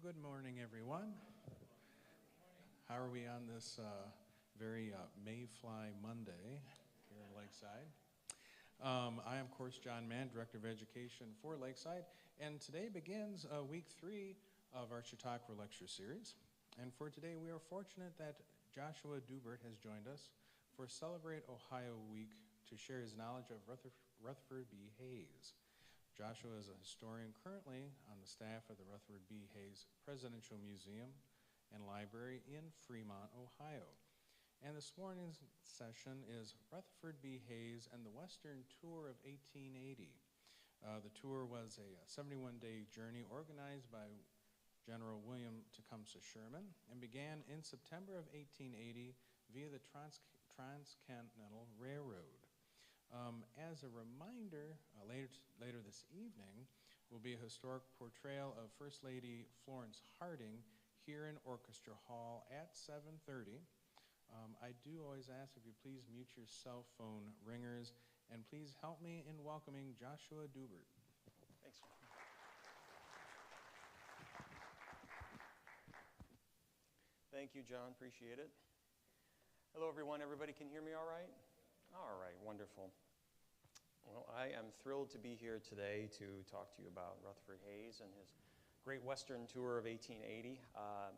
Good morning, everyone. How are we on this very Mayfly Monday here in Lakeside? I am, of course, John Mann, Director of Education for Lakeside, and today begins week 3 of our Chautauqua Lecture Series. And for today, we are fortunate that Joshua Dubert has joined us for Celebrate Ohio Week to share his knowledge of Rutherford B. Hayes. Joshua is a historian currently on the staff of the Rutherford B. Hayes Presidential Museum and Library in Fremont, Ohio. And this morning's session is Rutherford B. Hayes and the Western Tour of 1880. The tour was a 71-day journey organized by General William Tecumseh Sherman and began in September of 1880 via the Transcontinental Railroad. As a reminder, later this evening will be a historic portrayal of First Lady Florence Harding here in Orchestra Hall at 7:30. I do always ask if you please mute your cell phone ringers, and please help me in welcoming Joshua Dubert. Thanks. Thank you, John. Appreciate it. Hello, everyone. Everybody can hear me all right? All right, wonderful. Well, I am thrilled to be here today to talk to you about Rutherford Hayes and his Great Western Tour of 1880.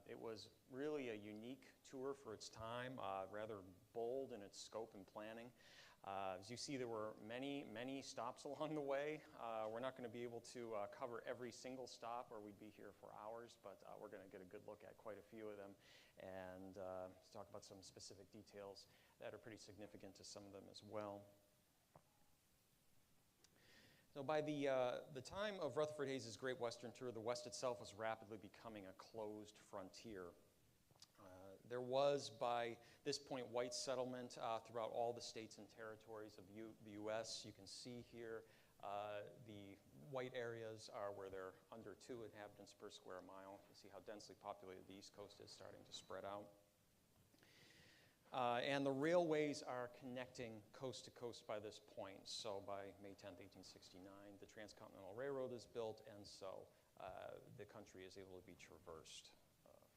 It was really a unique tour for its time, rather bold in its scope and planning. As you see, there were many stops along the way. We're not going to be able to cover every single stop, or we'd be here for hours, but we're going to get a good look at quite a few of them and talk about some specific details that are pretty significant to some of them as well. So by the time of Rutherford Hayes' Great Western Tour, the West itself was rapidly becoming a closed frontier. There was, by this point, white settlement throughout all the states and territories of the U.S. You can see here the white areas are where there are under 2 inhabitants per square mile. You see how densely populated the East Coast is starting to spread out. And the railways are connecting coast to coast by this point. So by May 10th, 1869, the Transcontinental Railroad is built, and so the country is able to be traversed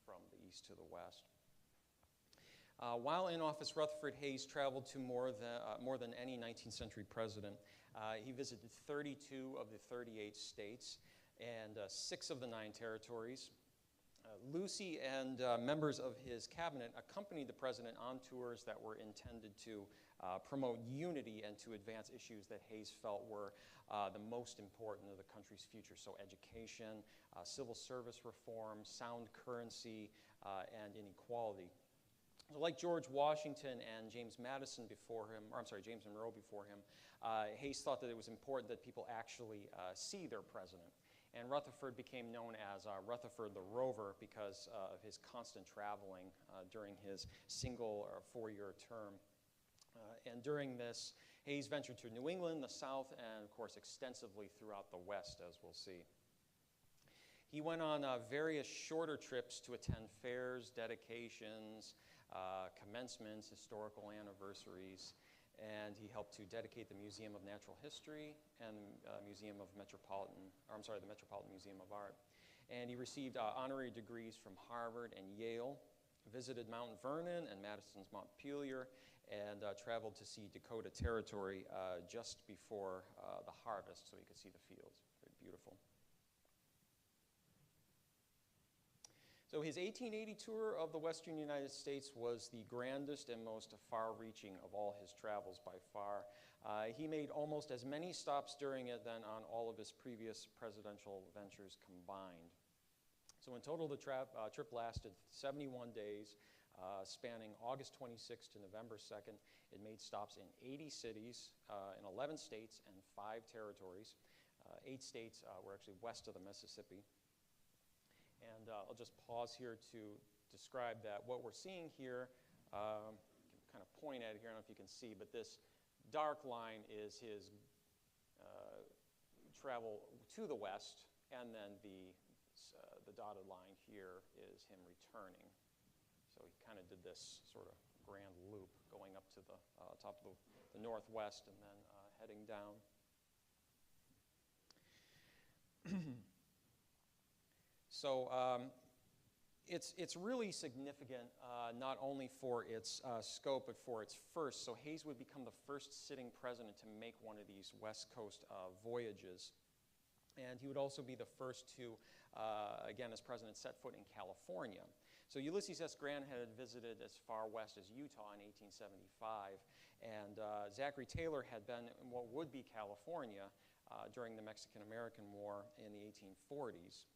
from the east to the west. While in office, Rutherford Hayes traveled to more than any 19th century president. He visited 32 of the 38 states and 6 of the 9 territories. Lucy and members of his cabinet accompanied the president on tours that were intended to promote unity and to advance issues that Hayes felt were the most important to the country's future. So education, civil service reform, sound currency, and inequality. So like George Washington and James Madison before him, or I'm sorry, James Monroe before him, Hayes thought that it was important that people actually see their president. And Rutherford became known as Rutherford the Rover because of his constant traveling during his single or 4-year term. And during this, Hayes ventured to New England, the South, and of course extensively throughout the West, as we'll see. He went on various shorter trips to attend fairs, dedications, commencements, historical anniversaries, and he helped to dedicate the Museum of Natural History and the the Metropolitan Museum of Art. And he received honorary degrees from Harvard and Yale, visited Mount Vernon and Madison's Montpelier, and traveled to see Dakota Territory just before the harvest so he could see the fields. Very beautiful. So his 1880 tour of the western United States was the grandest and most far-reaching of all his travels by far. He made almost as many stops during it than on all of his previous presidential ventures combined. So in total, the trip lasted 71 days, spanning August 26th to November 2nd. It made stops in 80 cities, in 11 states, and 5 territories. 8 states were actually west of the Mississippi. And I'll just pause here to describe that. What we're seeing here, I can kind of point at it here, I don't know if you can see, but this dark line is his travel to the west, and then the dotted line here is him returning. So he kind of did this sort of grand loop going up to the top of the northwest and then heading down. It's really significant, not only for its scope, but for its first. So Hayes would become the first sitting president to make one of these West Coast voyages. And he would also be the first to, again, as president, set foot in California. So Ulysses S. Grant had visited as far west as Utah in 1875, and Zachary Taylor had been in what would be California during the Mexican-American War in the 1840s.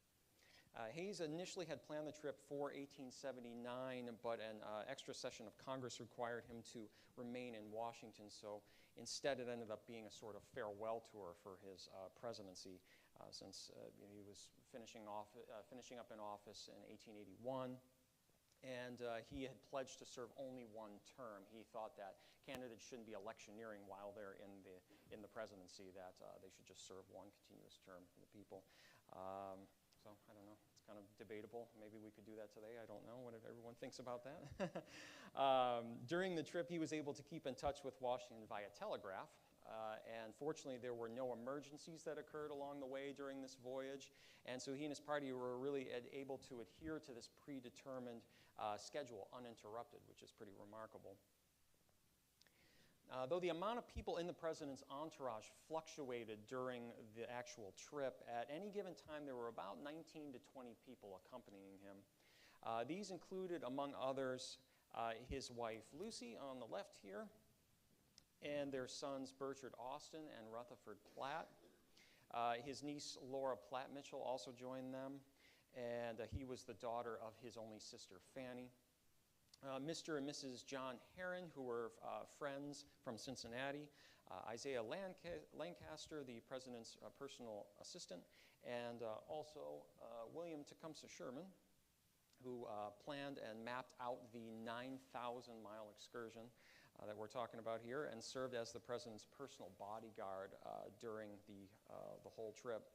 Hayes initially had planned the trip for 1879, but an extra session of Congress required him to remain in Washington, so instead it ended up being a sort of farewell tour for his presidency, since he was finishing up in office in 1881, and he had pledged to serve only one term. He thought that candidates shouldn't be electioneering while they're in the presidency, that they should just serve one continuous term for the people. So I don't know, it's kind of debatable. Maybe we could do that today. I don't know what everyone thinks about that. During the trip, he was able to keep in touch with Washington via telegraph. And fortunately, there were no emergencies that occurred along the way during this voyage. And so he and his party were really able to adhere to this predetermined schedule uninterrupted, which is pretty remarkable. Though the amount of people in the president's entourage fluctuated during the actual trip, at any given time there were about 19 to 20 people accompanying him. These included, among others, his wife Lucy on the left here, and their sons Bertrand Austin and Rutherford Platt. His niece Laura Platt Mitchell also joined them, and he was the daughter of his only sister Fanny. Mr. and Mrs. John Herron, who were friends from Cincinnati, Isaiah Lancaster, the president's personal assistant, and also William Tecumseh Sherman, who planned and mapped out the 9,000-mile excursion that we're talking about here, and served as the president's personal bodyguard during the whole trip.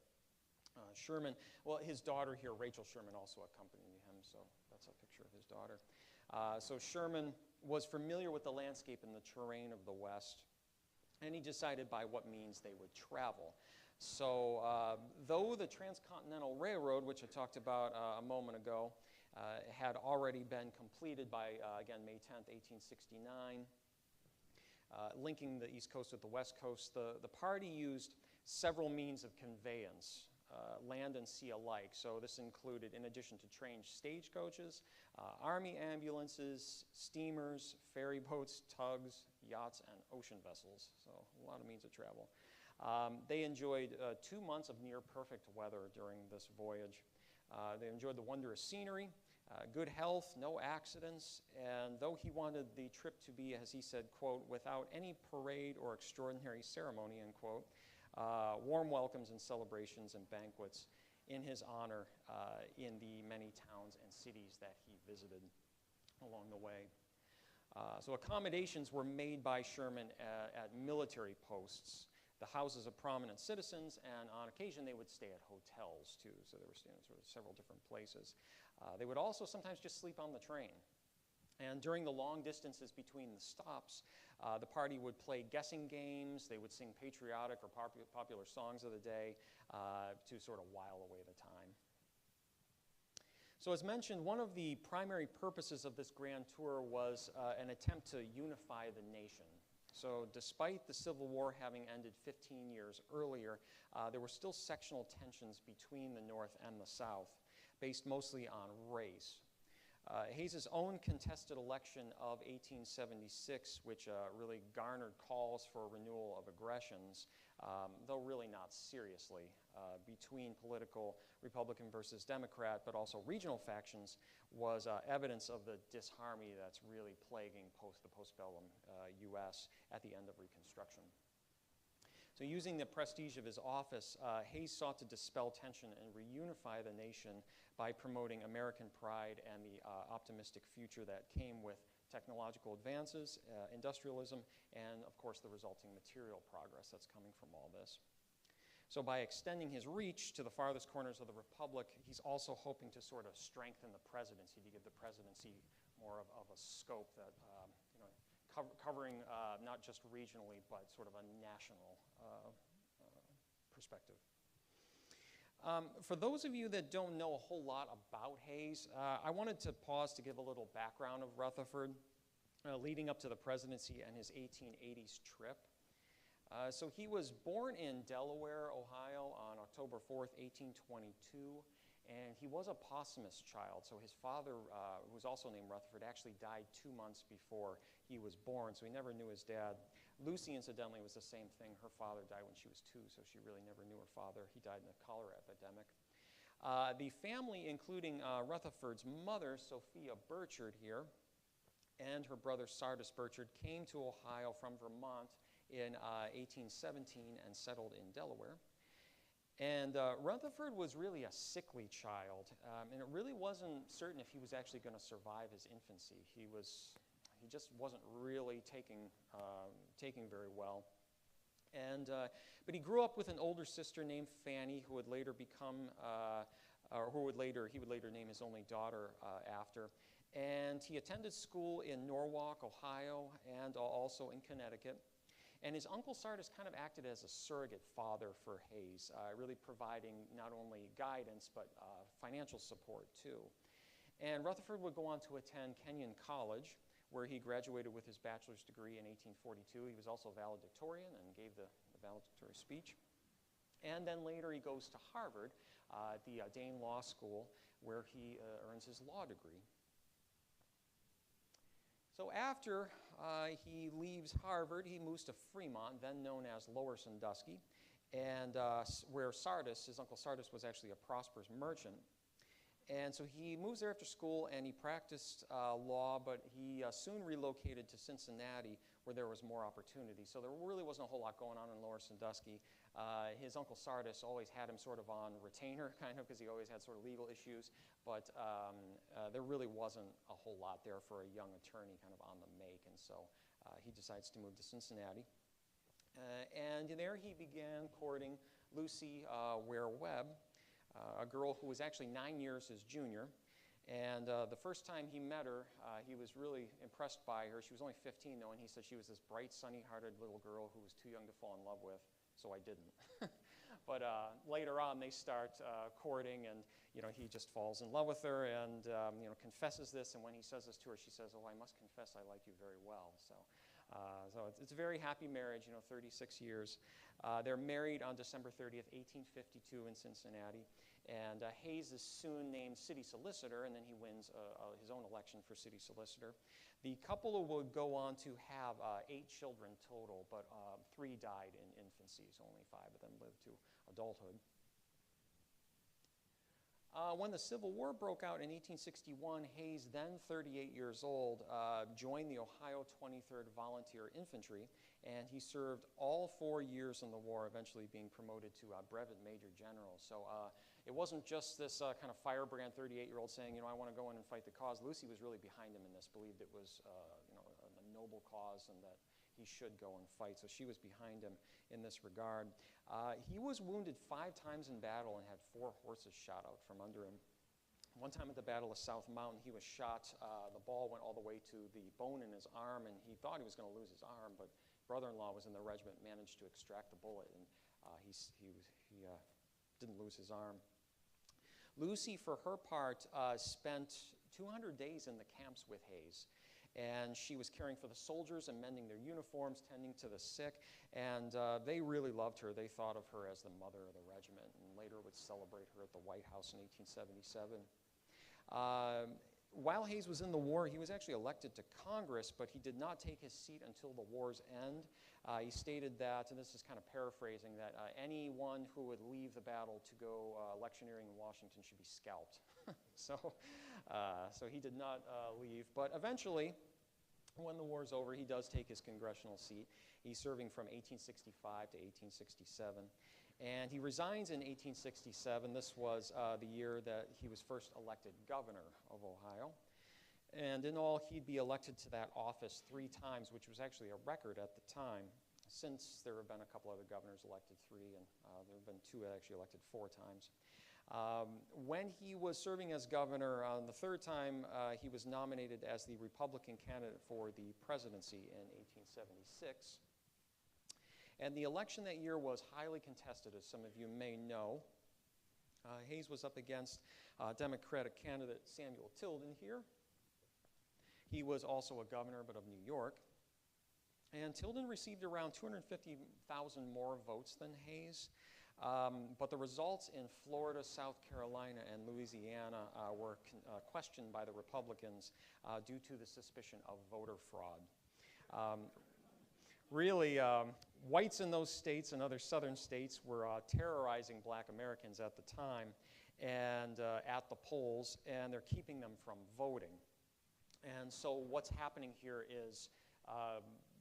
Sherman, well, his daughter here, Rachel Sherman, also accompanied him, so that's a picture of his daughter. So Sherman was familiar with the landscape and the terrain of the West, and he decided by what means they would travel. So though the Transcontinental Railroad, which I talked about a moment ago, had already been completed by, again, May 10th, 1869, linking the East Coast with the West Coast, the party used several means of conveyance, land and sea alike. So this included, in addition to trained stagecoaches, army ambulances, steamers, ferry boats, tugs, yachts, and ocean vessels. So a lot of means of travel. They enjoyed 2 months of near-perfect weather during this voyage. They enjoyed the wondrous scenery, good health, no accidents, and though he wanted the trip to be, as he said, quote, without any parade or extraordinary ceremony, end quote, warm welcomes and celebrations and banquets in his honor in the many towns and cities that he visited along the way. So accommodations were made by Sherman at military posts, the houses of prominent citizens, and on occasion they would stay at hotels too, so they were staying in sort of several different places. They would also sometimes just sleep on the train. And during the long distances between the stops, the party would play guessing games, they would sing patriotic or popular songs of the day to sort of while away the time. So as mentioned, one of the primary purposes of this grand tour was an attempt to unify the nation. So despite the Civil War having ended 15 years earlier, there were still sectional tensions between the North and the South, based mostly on race. Hayes's own contested election of 1876, which really garnered calls for renewal of aggressions, though really not seriously, between political Republican versus Democrat, but also regional factions, was evidence of the disharmony that's really plaguing the postbellum U.S. at the end of Reconstruction. So using the prestige of his office, Hayes sought to dispel tension and reunify the nation by promoting American pride and the optimistic future that came with technological advances, industrialism, and of course the resulting material progress that's coming from all this. So by extending his reach to the farthest corners of the Republic, he's also hoping to sort of strengthen the presidency, to give the presidency more of a scope that, covering not just regionally, but sort of a national perspective. For those of you that don't know a whole lot about Hayes, I wanted to pause to give a little background of Rutherford leading up to the presidency and his 1880s trip. So he was born in Delaware, Ohio on October 4th, 1822, and he was a posthumous child. So his father, who was also named Rutherford, actually died 2 months before he was born, so he never knew his dad. Lucy, incidentally, was the same thing. Her father died when she was 2, so she really never knew her father. He died in a cholera epidemic. The family, including Rutherford's mother, Sophia Burchard here, and her brother Sardis Burchard, came to Ohio from Vermont in 1817 and settled in Delaware. And Rutherford was really a sickly child, and it really wasn't certain if he was actually going to survive his infancy. He just wasn't really taking very well. And, but he grew up with an older sister named Fanny, who would later become, he would later name his only daughter after. And he attended school in Norwalk, Ohio, and also in Connecticut. And his uncle Sardis kind of acted as a surrogate father for Hayes, really providing not only guidance, but financial support too. And Rutherford would go on to attend Kenyon College, where he graduated with his bachelor's degree in 1842. He was also valedictorian and gave the valedictory speech. And then later he goes to Harvard, the Dane Law School, where he earns his law degree. So after he leaves Harvard, he moves to Fremont, then known as Lower Sandusky, and where Sardis, his uncle Sardis, was actually a prosperous merchant. And so he moves there after school, and he practiced law, but he soon relocated to Cincinnati, where there was more opportunity. So there really wasn't a whole lot going on in Lower Sandusky. His uncle Sardis always had him sort of on retainer, kind of, because he always had sort of legal issues. But there really wasn't a whole lot there for a young attorney kind of on the make. And so he decides to move to Cincinnati. And there he began courting Lucy Ware Webb, a girl who was actually 9 years his junior. And the first time he met her, he was really impressed by her. She was only 15, though, and he said she was this bright, sunny-hearted little girl who was too young to fall in love with, so I didn't. But later on, they start courting, and he just falls in love with her and confesses this. And when he says this to her, she says, "Oh, I must confess I like you very well." So it's a very happy marriage, 36 years. They're married on December 30th, 1852 in Cincinnati. And Hayes is soon named city solicitor, and then he wins his own election for city solicitor. The couple would go on to have 8 children total, but 3 died in infancy, so only 5 of them lived to adulthood. When the Civil War broke out in 1861, Hayes, then 38 years old, joined the Ohio 23rd Volunteer Infantry, and he served all 4 years in the war, eventually being promoted to Brevet Major General. So it wasn't just this kind of firebrand 38-year-old saying, I want to go in and fight the cause. Lucy was really behind him in this, believed it was a noble cause and that he should go and fight. So she was behind him in this regard. He was wounded 5 times in battle and had 4 horses shot out from under him. One time at the Battle of South Mountain, he was shot. The ball went all the way to the bone in his arm, and he thought he was going to lose his arm, but brother-in-law was in the regiment, managed to extract the bullet, and he didn't lose his arm. Lucy, for her part, spent 200 days in the camps with Hayes. And she was caring for the soldiers and mending their uniforms, tending to the sick. And they really loved her. They thought of her as the mother of the regiment, and later would celebrate her at the White House in 1877. While Hayes was in the war, he was actually elected to Congress, but he did not take his seat until the war's end. He stated that, and this is kind of paraphrasing, that anyone who would leave the battle to go electioneering in Washington should be scalped. So he did not leave. But eventually, when the war's over, he does take his congressional seat. He's serving from 1865 to 1867. And he resigns in 1867. This was the year that he was first elected governor of Ohio. And in all, he'd be elected to that office 3 times, which was actually a record at the time. Since there have been a couple other governors elected 3, and there have been 2 actually elected 4 times. When he was serving as governor on the 3rd time, he was nominated as the Republican candidate for the presidency in 1876. And the election that year was highly contested, as some of you may know. Hayes was up against Democratic candidate Samuel Tilden here. He was also a governor, but of New York. And Tilden received around 250,000 more votes than Hayes. But the results in Florida, South Carolina, and Louisiana were questioned by the Republicans due to the suspicion of voter fraud. Really, whites in those states and other southern states were terrorizing black Americans at the time and at the polls, and they're keeping them from voting. And so what's happening here is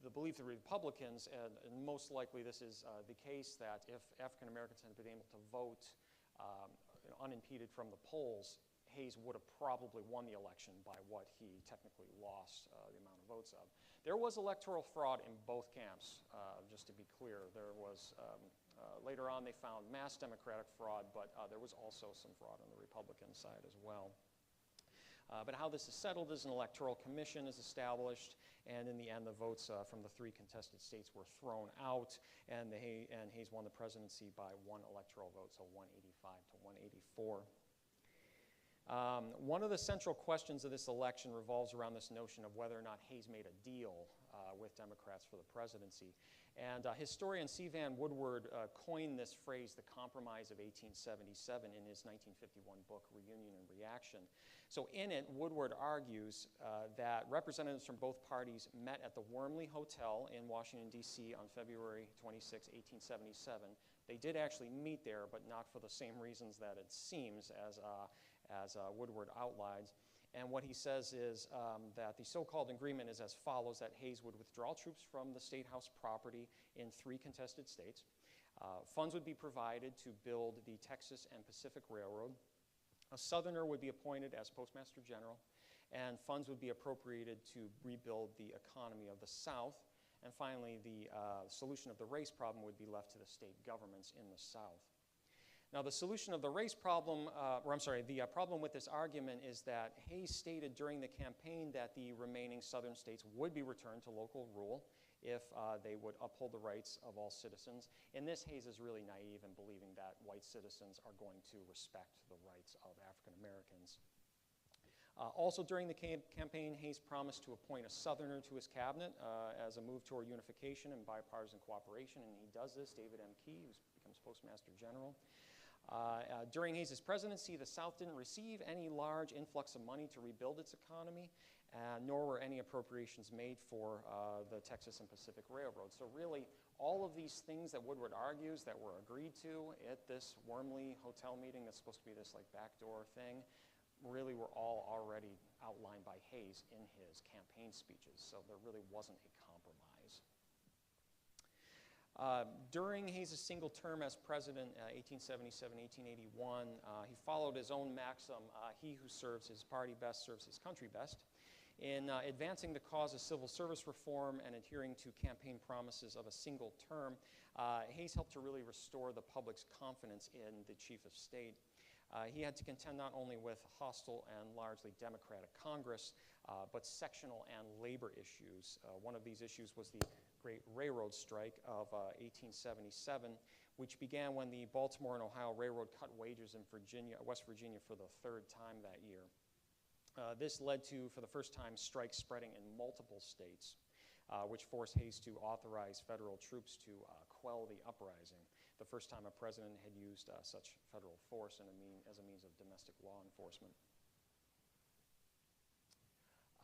the belief of the Republicans, and most likely this is the case, that if African Americans had been able to vote unimpeded from the polls, Hayes would have probably won the election by what he technically lost the amount of votes of. There was electoral fraud in both camps, just to be clear. There was, later on they found mass Democratic fraud, but there was also some fraud on the Republican side as well. But how this is settled is an electoral commission is established, and in the end, the votes from the 3 contested states were thrown out, and Hayes won the presidency by 1 electoral vote, so 185 to 184. One of the central questions of this election revolves around this notion of whether or not Hayes made a deal with Democrats for the presidency. And historian C. Vann Woodward coined this phrase, the Compromise of 1877, in his 1951 book, Reunion and Reaction. So in it, Woodward argues that representatives from both parties met at the Wormley Hotel in Washington, D.C. on February 26, 1877. They did actually meet there, but not for the same reasons that it seems, as Woodward outlines. And what he says is that the so-called agreement is as follows, that Hayes would withdraw troops from the State House property in 3 contested states. Funds would be provided to build the Texas and Pacific Railroad. A Southerner would be appointed as Postmaster General, and funds would be appropriated to rebuild the economy of the South. And finally, the solution of the race problem would be left to the state governments in the South. Now, the solution of the race problem, the problem with this argument is that Hayes stated during the campaign that the remaining southern states would be returned to local rule if they would uphold the rights of all citizens. In this, Hayes is really naive in believing that white citizens are going to respect the rights of African Americans. Also during the campaign, Hayes promised to appoint a Southerner to his cabinet as a move toward unification and bipartisan cooperation, and he does this, David M. Key, who becomes Postmaster General. During Hayes' presidency, the South didn't receive any large influx of money to rebuild its economy, nor were any appropriations made for the Texas and Pacific Railroad. So really, all of these things that Woodward argues that were agreed to at this Wormley Hotel meeting that's supposed to be this like backdoor thing, really were all already outlined by Hayes in his campaign speeches. So there really wasn't a compromise. During Hayes' single term as president, 1877-1881, he followed his own maxim, he who serves his party best serves his country best. In advancing the cause of civil service reform and adhering to campaign promises of a single term, Hayes helped to really restore the public's confidence in the chief of state. He had to contend not only with a hostile and largely Democratic Congress, but sectional and labor issues. One of these issues was the Great Railroad Strike of 1877, which began when the Baltimore and Ohio Railroad cut wages in West Virginia for the 3rd time that year. This led to, for the first time, strikes spreading in multiple states, which forced Hayes to authorize federal troops to quell the uprising. The first time a president had used such federal force as a means of domestic law enforcement.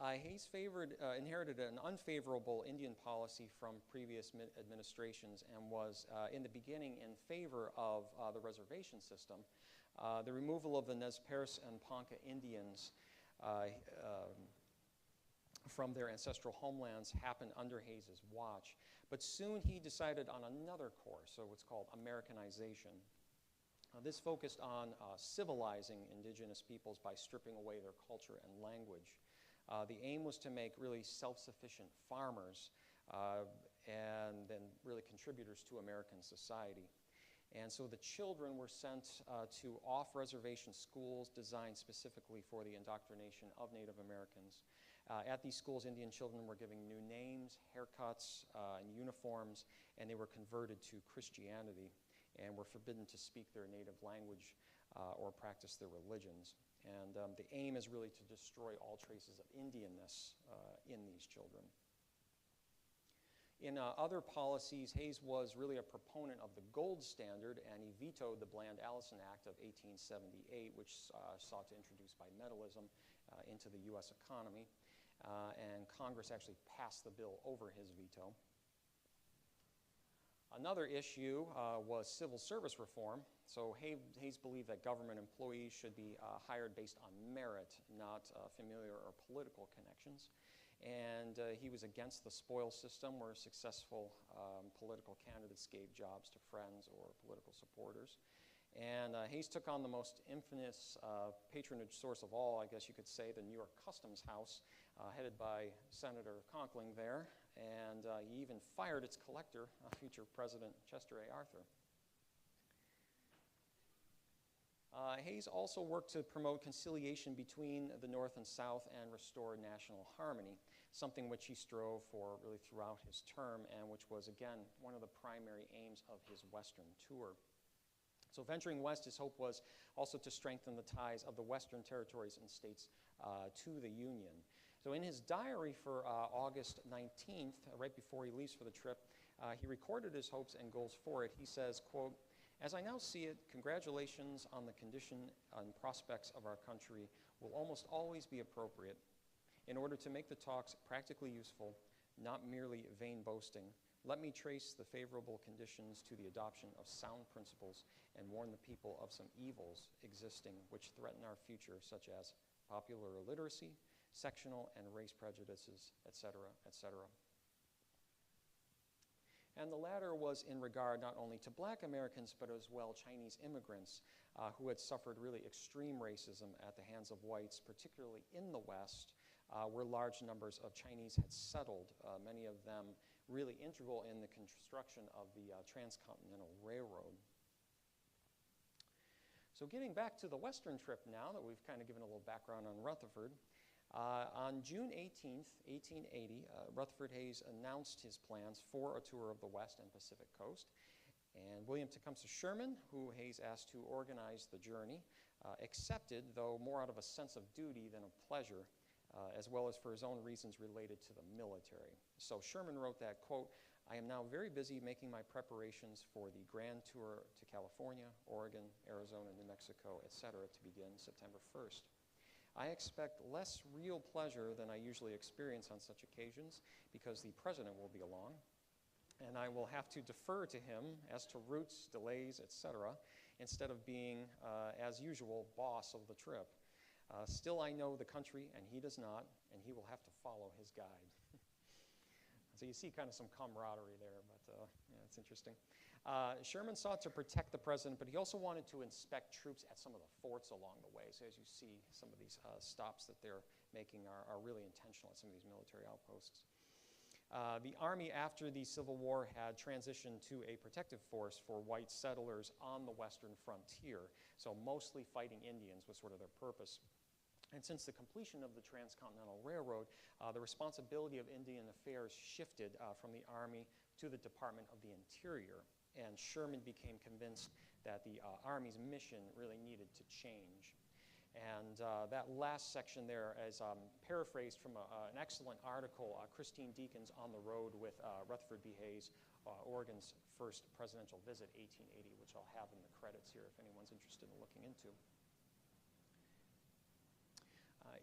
Hayes inherited an unfavorable Indian policy from previous administrations and was, in the beginning, in favor of the reservation system. The removal of the Nez Perce and Ponca Indians from their ancestral homelands happened under Hayes' watch. But soon he decided on another course, so what's called Americanization. This focused on civilizing indigenous peoples by stripping away their culture and language. The aim was to make really self-sufficient farmers and then really contributors to American society. And so the children were sent to off-reservation schools designed specifically for the indoctrination of Native Americans. At these schools, Indian children were given new names, haircuts, and uniforms, and they were converted to Christianity and were forbidden to speak their native language. or practice their religions. And the aim is really to destroy all traces of Indianness in these children. In other policies, Hayes was really a proponent of the gold standard, and he vetoed the Bland-Allison Act of 1878, which sought to introduce bimetallism into the U.S. economy. And Congress actually passed the bill over his veto. Another issue was civil service reform. So Hayes believed that government employees should be hired based on merit, not familiar or political connections. And he was against the spoil system where successful political candidates gave jobs to friends or political supporters. And Hayes took on the most infamous patronage source of all, I guess you could say, the New York Customs House, headed by Senator Conkling there. And he even fired its collector, future President Chester A. Arthur. Hayes also worked to promote conciliation between the North and South and restore national harmony, something which he strove for really throughout his term and which was, again, one of the primary aims of his Western tour. So venturing west, his hope was also to strengthen the ties of the Western territories and states to the Union. So in his diary for August 19th, right before he leaves for the trip, he recorded his hopes and goals for it. He says, quote, "As I now see it, congratulations on the condition and prospects of our country will almost always be appropriate. In order to make the talks practically useful, not merely vain boasting, let me trace the favorable conditions to the adoption of sound principles and warn the people of some evils existing which threaten our future, such as popular illiteracy, sectional and race prejudices, etc., etc." And the latter was in regard not only to black Americans, but as well Chinese immigrants who had suffered really extreme racism at the hands of whites, particularly in the West, where large numbers of Chinese had settled, many of them really integral in the construction of the Transcontinental Railroad. So getting back to the Western trip now that we've kind of given a little background on Rutherford, on June 18th, 1880, Rutherford Hayes announced his plans for a tour of the West and Pacific Coast. And William Tecumseh Sherman, who Hayes asked to organize the journey, accepted, though more out of a sense of duty than of pleasure, as well as for his own reasons related to the military. So Sherman wrote that, quote, "I am now very busy making my preparations for the grand tour to California, Oregon, Arizona, New Mexico, etc., to begin September 1st. I expect less real pleasure than I usually experience on such occasions because the president will be along, and I will have to defer to him as to routes, delays, etc., instead of being, as usual, boss of the trip. Still, I know the country, and he does not, and he will have to follow his guide." So you see kind of some camaraderie there, but yeah, it's interesting. Sherman sought to protect the president, but he also wanted to inspect troops at some of the forts along the way. So as you see, some of these stops that they're making are really intentional at some of these military outposts. The Army, after the Civil War, had transitioned to a protective force for white settlers on the western frontier. So mostly fighting Indians was sort of their purpose. And since the completion of the Transcontinental Railroad, the responsibility of Indian affairs shifted from the Army to the Department of the Interior. And Sherman became convinced that the Army's mission really needed to change. And that last section there is paraphrased from an excellent article, Christine Deacon's On the Road with Rutherford B. Hayes, Oregon's first presidential visit, 1880, which I'll have in the credits here if anyone's interested in looking into.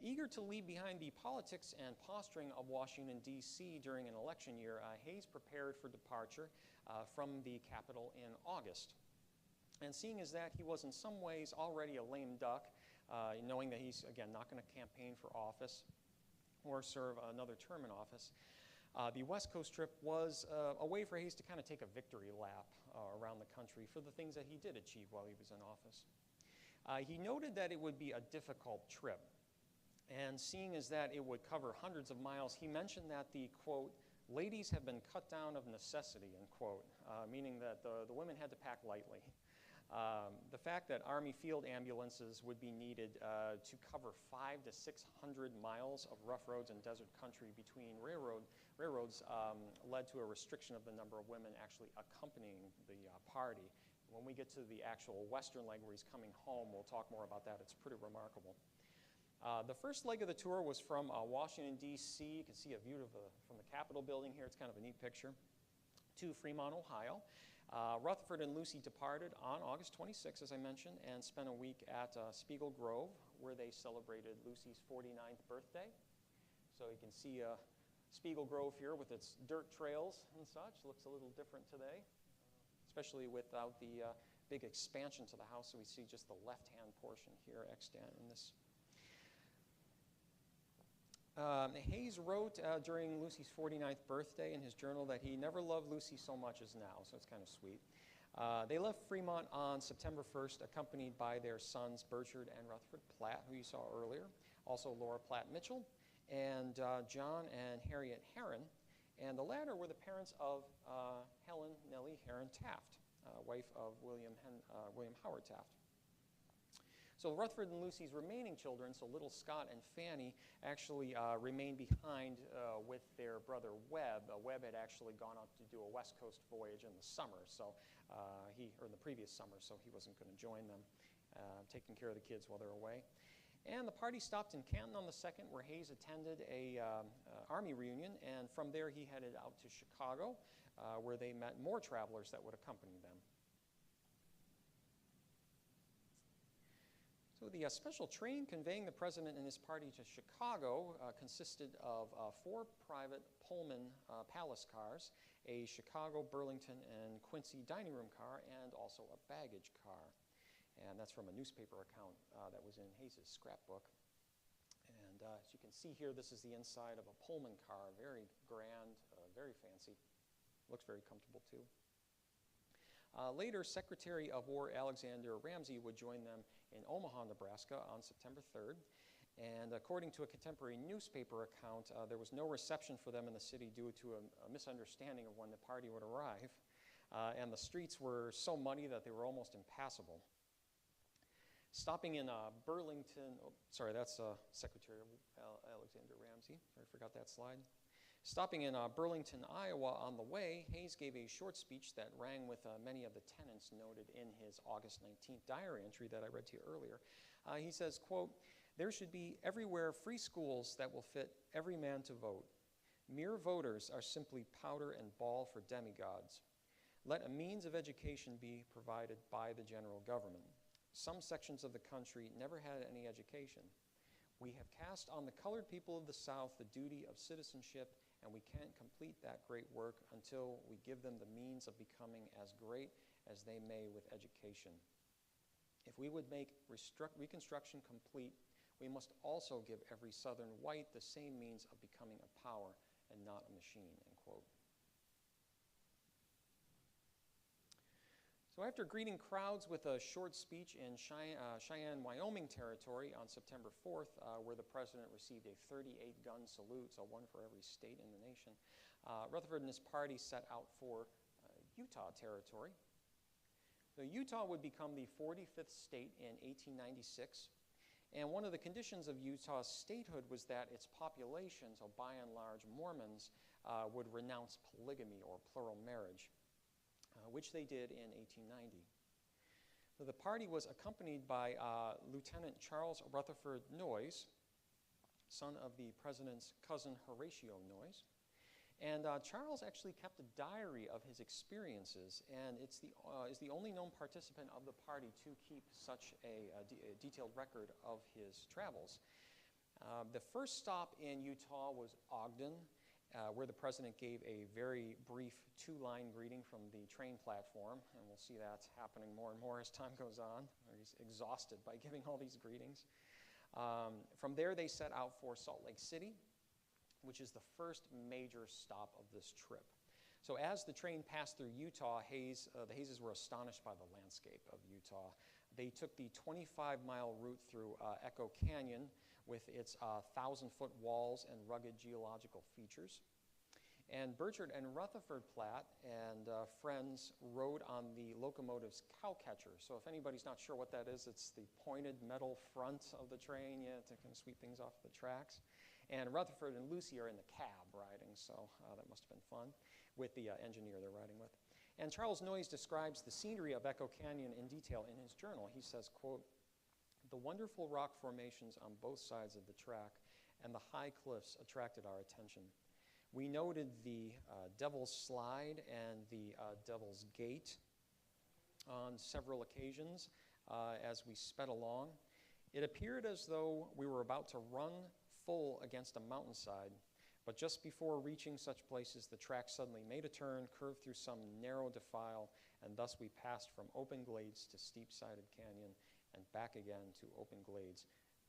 Eager to leave behind the politics and posturing of Washington, D.C. during an election year, Hayes prepared for departure from the capital in August. And seeing as that he was in some ways already a lame duck, knowing that he's, again, not going to campaign for office or serve another term in office, the West Coast trip was a way for Hayes to kind of take a victory lap around the country for the things that he did achieve while he was in office. He noted that it would be a difficult trip. And seeing as that it would cover hundreds of miles, he mentioned that the, quote, "ladies have been cut down of necessity," end quote, meaning that the women had to pack lightly. The fact that Army field ambulances would be needed to cover 500 to 600 miles of rough roads and desert country between railroads led to a restriction of the number of women actually accompanying the party. When we get to the actual western leg where he's coming home, we'll talk more about that. It's pretty remarkable. The first leg of the tour was from Washington, D.C. You can see a view from the Capitol building here. It's kind of a neat picture. To Fremont, Ohio. Rutherford and Lucy departed on August 26, as I mentioned, and spent a week at Spiegel Grove, where they celebrated Lucy's 49th birthday. So you can see Spiegel Grove here with its dirt trails and such. Looks a little different today, especially without the big expansion to the house. So we see just the left-hand portion here extant in this. Hayes wrote during Lucy's 49th birthday in his journal that he never loved Lucy so much as now, so it's kind of sweet. They left Fremont on September 1st, accompanied by their sons Burchard and Rutherford Platt, who you saw earlier, also Laura Platt Mitchell, and John and Harriet Herron, and the latter were the parents of Helen Nellie Herron Taft, wife of William Howard Taft. So Rutherford and Lucy's remaining children, so little Scott and Fanny, actually remained behind with their brother Webb. Webb had actually gone out to do a West Coast voyage in the summer, or in the previous summer, so he wasn't going to join them, taking care of the kids while they're away. And the party stopped in Canton on the 2nd, where Hayes attended a Army reunion, and from there he headed out to Chicago, where they met more travelers that would accompany them. So the special train conveying the president and his party to Chicago consisted of 4 private Pullman Palace cars, a Chicago, Burlington, and Quincy dining room car, and also a baggage car. And that's from a newspaper account that was in Hayes' scrapbook. And as you can see here, this is the inside of a Pullman car, very grand, very fancy. Looks very comfortable too. Later, Secretary of War Alexander Ramsey would join them in Omaha, Nebraska on September 3rd. And according to a contemporary newspaper account, there was no reception for them in the city due to a misunderstanding of when the party would arrive. And the streets were so muddy that they were almost impassable. Stopping in Burlington, that's Secretary Alexander Ramsey. I forgot that slide. Stopping in Burlington, Iowa on the way, Hayes gave a short speech that rang with many of the tenets noted in his August 19th diary entry that I read to you earlier. He says, quote, "There should be everywhere free schools that will fit every man to vote. Mere voters are simply powder and ball for demigods. Let a means of education be provided by the general government. Some sections of the country never had any education. We have cast on the colored people of the South the duty of citizenship, and we can't complete that great work until we give them the means of becoming as great as they may with education. If we would make Reconstruction complete, we must also give every Southern white the same means of becoming a power and not a machine," end quote. So after greeting crowds with a short speech in Cheyenne, Wyoming territory on September 4th, where the president received a 38-gun salute, so one for every state in the nation, Rutherford and his party set out for Utah territory. So Utah would become the 45th state in 1896, and one of the conditions of Utah's statehood was that its population, so by and large Mormons, would renounce polygamy or plural marriage, which they did in 1890. So the party was accompanied by Lieutenant Charles Rutherford Noyes, son of the president's cousin Horatio Noyes. And Charles actually kept a diary of his experiences, and is the only known participant of the party to keep such a detailed record of his travels. The first stop in Utah was Ogden, where the president gave a very brief 2-line greeting from the train platform, and we'll see that happening more and more as time goes on. He's exhausted by giving all these greetings. From there, they set out for Salt Lake City, which is the first major stop of this trip. So as the train passed through Utah, the Hayeses were astonished by the landscape of Utah. They took the 25-mile route through Echo Canyon with its 1,000-foot walls and rugged geological features. And Burchard and Rutherford Platt and friends rode on the locomotive's cowcatcher. So if anybody's not sure what that is, it's the pointed metal front of the train, to kind of sweep things off the tracks. And Rutherford and Lucy are in the cab riding, so that must have been fun, with the engineer they're riding with. And Charles Noyes describes the scenery of Echo Canyon in detail in his journal. He says, quote, "The wonderful rock formations on both sides of the track and the high cliffs attracted our attention. We noted the Devil's Slide and the Devil's Gate on several occasions as we sped along. It appeared as though we were about to run full against a mountainside, but just before reaching such places, the track suddenly made a turn, curved through some narrow defile, and thus we passed from open glades to steep-sided canyon and back again to open glades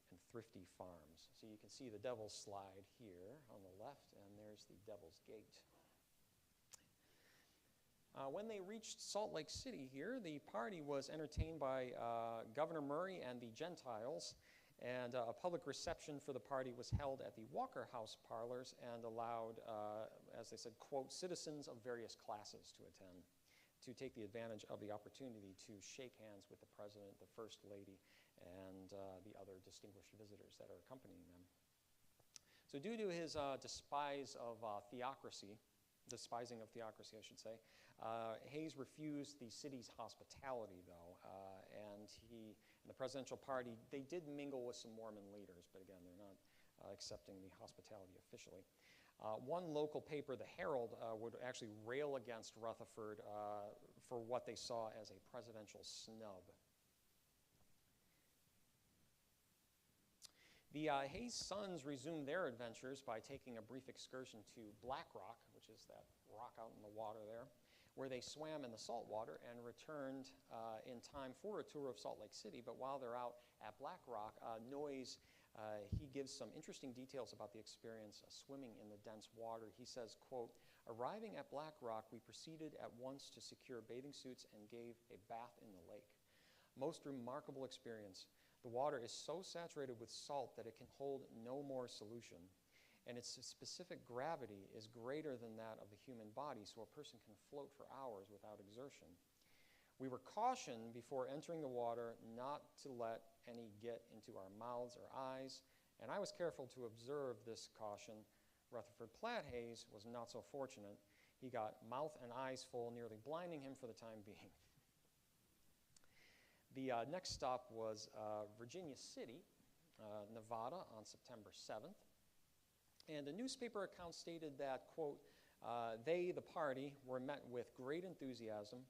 and thrifty farms." So you can see the Devil's Slide here on the left, and there's the Devil's Gate. When they reached Salt Lake City here, the party was entertained by Governor Murray and the Gentiles, and a public reception for the party was held at the Walker House parlors and allowed, as they said, quote, "citizens of various classes to attend, to take the advantage of the opportunity to shake hands with the president, the first lady, and the other distinguished visitors that are accompanying them." So due to his despising of theocracy, I should say, Hayes refused the city's hospitality, though, and the presidential party, they did mingle with some Mormon leaders, but again, they're not accepting the hospitality officially. One local paper, the Herald, would actually rail against Rutherford for what they saw as a presidential snub. The Hayes sons resumed their adventures by taking a brief excursion to Black Rock, which is that rock out in the water there, where they swam in the salt water and returned in time for a tour of Salt Lake City. But while they're out at Black Rock, Noyes, he gives some interesting details about the experience swimming in the dense water. He says, quote, "Arriving at Black Rock, we proceeded at once to secure bathing suits and gave a bath in the lake. Most remarkable experience. The water is so saturated with salt that it can hold no more solution, and its specific gravity is greater than that of the human body, so a person can float for hours without exertion. We were cautioned before entering the water not to let any get into our mouths or eyes, and I was careful to observe this caution. Rutherford Platt Hayes was not so fortunate. He got mouth and eyes full, nearly blinding him for the time being." The next stop was Virginia City, Nevada, on September 7th. And a newspaper account stated that, quote, "They, the party, were met with great enthusiasm.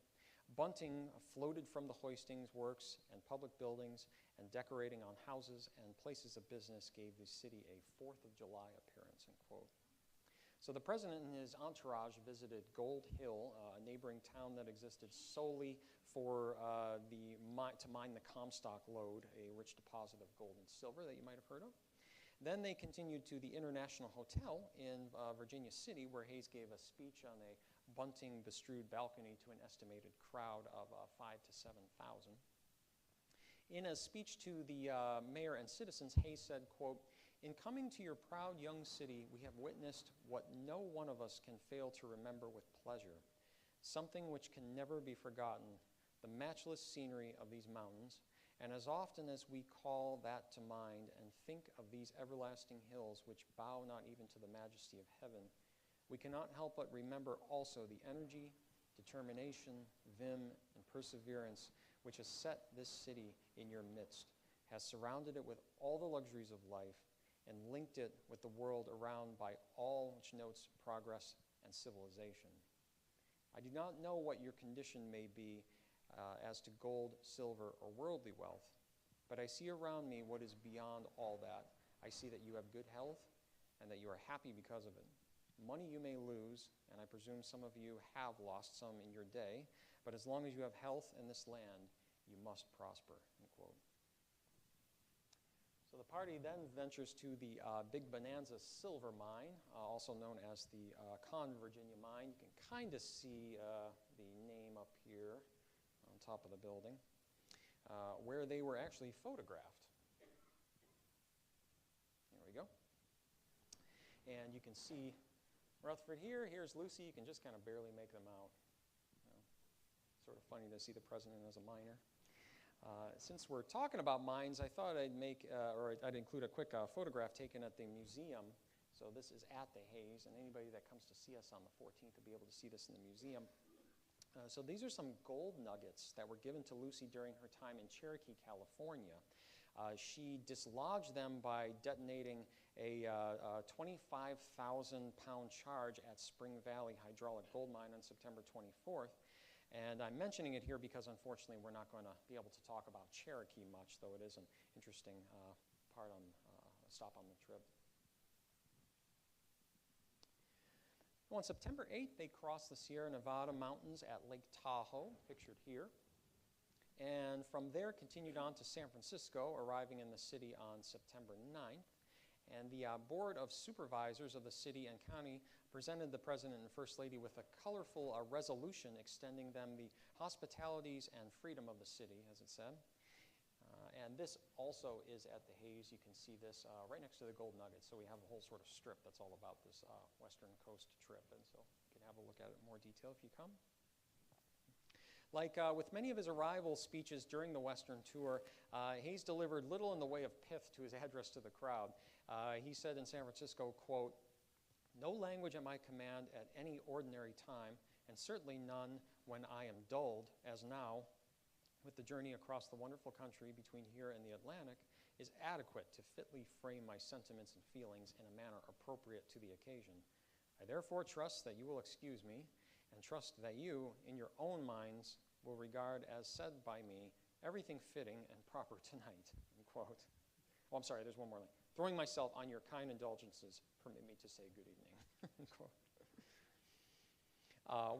Bunting floated from the hoistings works and public buildings, and decorating on houses and places of business gave the city a 4th of July appearance," end quote. So the president and his entourage visited Gold Hill, a neighboring town that existed solely for to mine the Comstock lode, a rich deposit of gold and silver that you might have heard of. Then they continued to the International Hotel in Virginia City, where Hayes gave a speech on a bunting-bestrewed balcony to an estimated crowd of 5,000 to 7,000. In a speech to the mayor and citizens, Hayes said, quote, "In coming to your proud young city, we have witnessed what no one of us can fail to remember with pleasure, something which can never be forgotten, the matchless scenery of these mountains, and as often as we call that to mind and think of these everlasting hills which bow not even to the majesty of heaven, we cannot help but remember also the energy, determination, vim, and perseverance which has set this city in your midst, has surrounded it with all the luxuries of life, and linked it with the world around by all which notes progress and civilization. I do not know what your condition may be as to gold, silver, or worldly wealth, but I see around me what is beyond all that. I see that you have good health and that you are happy because of it. Money you may lose, and I presume some of you have lost some in your day, but as long as you have health in this land, you must prosper," end quote. So the party then ventures to the Big Bonanza silver mine, also known as the Con Virginia mine. You can kind of see the name up here on top of the building, where they were actually photographed. There we go. And you can see Rutherford here. Here's Lucy. You can just kind of barely make them out. You know, sort of funny to see the president as a miner. Since we're talking about mines, I thought I'd include a quick photograph taken at the museum. So this is at the Hayes, and anybody that comes to see us on the 14th will be able to see this in the museum. So these are some gold nuggets that were given to Lucy during her time in Cherokee, California. She dislodged them by detonating a 25,000-pound charge at Spring Valley Hydraulic Gold Mine on September 24th. And I'm mentioning it here because, unfortunately, we're not going to be able to talk about Cherokee much, though it is an interesting part on stop on the trip. On September 8th, they crossed the Sierra Nevada mountains at Lake Tahoe, pictured here, and from there continued on to San Francisco, arriving in the city on September 9th. And the Board of Supervisors of the city and county presented the President and First Lady with a colorful resolution extending them the hospitalities and freedom of the city, as it said. And this also is at the Hayes. You can see this right next to the Gold Nugget. So we have a whole sort of strip that's all about this Western Coast trip. And so you can have a look at it in more detail if you come. Like with many of his arrival speeches during the Western tour, Hayes delivered little in the way of pith to his address to the crowd. He said in San Francisco, quote, "No language at my command at any ordinary time, and certainly none when I am dulled, as now, with the journey across the wonderful country between here and the Atlantic, is adequate to fitly frame my sentiments and feelings in a manner appropriate to the occasion. I therefore trust that you will excuse me, and trust that you, in your own minds, will regard as said by me everything fitting and proper tonight," end quote. Oh, I'm sorry, there's one more line. "Throwing myself on your kind indulgences, permit me to say good evening," end quote.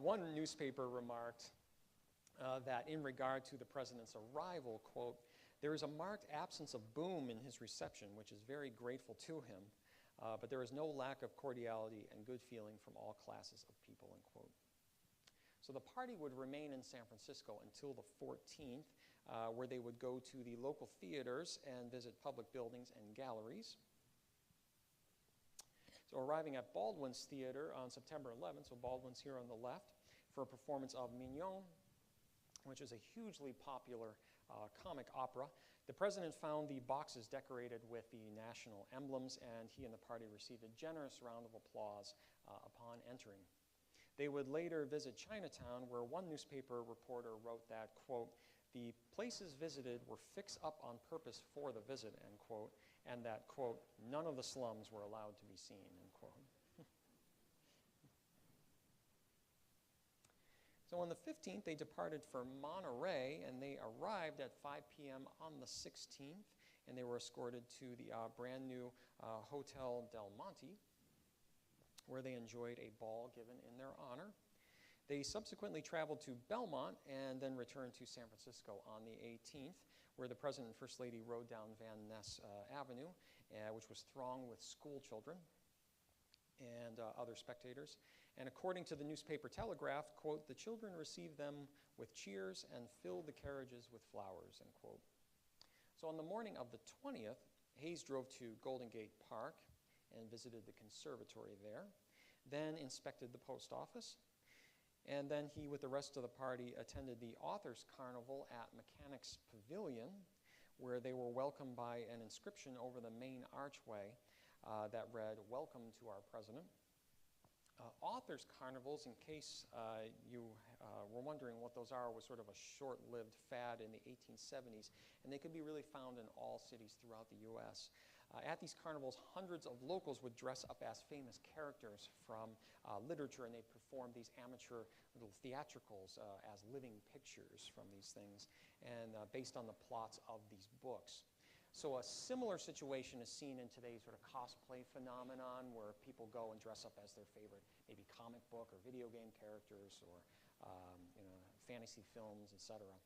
One newspaper remarked that in regard to the President's arrival, quote, "There is a marked absence of boom in his reception, which is very grateful to him, but there is no lack of cordiality and good feeling from all classes of people," end quote. So the party would remain in San Francisco until the 14th, where they would go to the local theaters and visit public buildings and galleries. So arriving at Baldwin's Theater on September 11th, so Baldwin's here on the left, for a performance of Mignon, which is a hugely popular comic opera. The President found the boxes decorated with the national emblems, and he and the party received a generous round of applause upon entering. They would later visit Chinatown, where one newspaper reporter wrote that, quote, "The places visited were fixed up on purpose for the visit," end quote, and that, quote, "none of the slums were allowed to be seen," end quote. So on the 15th, they departed for Monterey, and they arrived at 5 p.m. on the 16th, and they were escorted to the brand new Hotel Del Monte, where they enjoyed a ball given in their honor. They subsequently traveled to Belmont and then returned to San Francisco on the 18th, where the President and First Lady rode down Van Ness Avenue, which was thronged with school children and other spectators. And according to the newspaper Telegraph, quote, "The children received them with cheers and filled the carriages with flowers," end quote. So on the morning of the 20th, Hayes drove to Golden Gate Park and visited the conservatory there, then inspected the post office, and then he, with the rest of the party, attended the Authors' Carnival at Mechanics Pavilion, where they were welcomed by an inscription over the main archway that read, "Welcome to our President." Authors' Carnivals, in case you were wondering what those are, was sort of a short-lived fad in the 1870s, and they could be really found in all cities throughout the U.S. At these carnivals, hundreds of locals would dress up as famous characters from literature, and they performed these amateur little theatricals as living pictures from these things, and based on the plots of these books. So a similar situation is seen in today's sort of cosplay phenomenon, where people go and dress up as their favorite, maybe comic book or video game characters, or fantasy films, etc.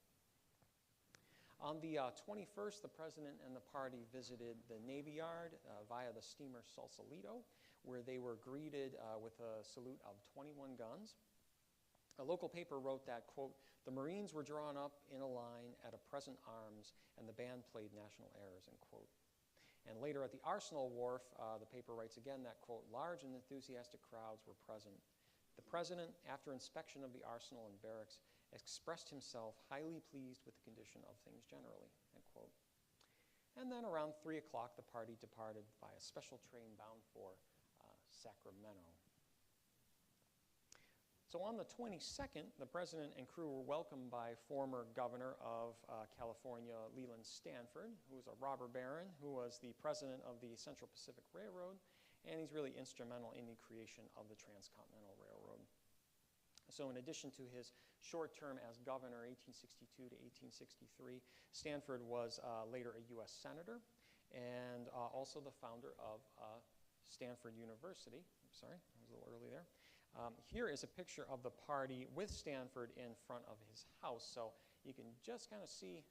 On the 21st, the President and the party visited the Navy Yard via the steamer Sausalito, where they were greeted with a salute of 21 guns. A local paper wrote that, quote, "The Marines were drawn up in a line at a present arms, and the band played national airs," end quote. And later at the Arsenal Wharf, the paper writes again that, quote, "Large and enthusiastic crowds were present. The President, after inspection of the arsenal and barracks, expressed himself highly pleased with the condition of things generally," end quote. And then around 3 o'clock, the party departed by a special train bound for Sacramento. So on the 22nd, the president and crew were welcomed by former governor of California, Leland Stanford, who was a robber baron, who was the president of the Central Pacific Railroad, and he's really instrumental in the creation of the Transcontinental Railroad. So in addition to his short term as governor, 1862 to 1863, Stanford was later a U.S. senator and also the founder of Stanford University. I'm sorry, I was a little early there. Here is a picture of the party with Stanford in front of his house. So you can just kind of see,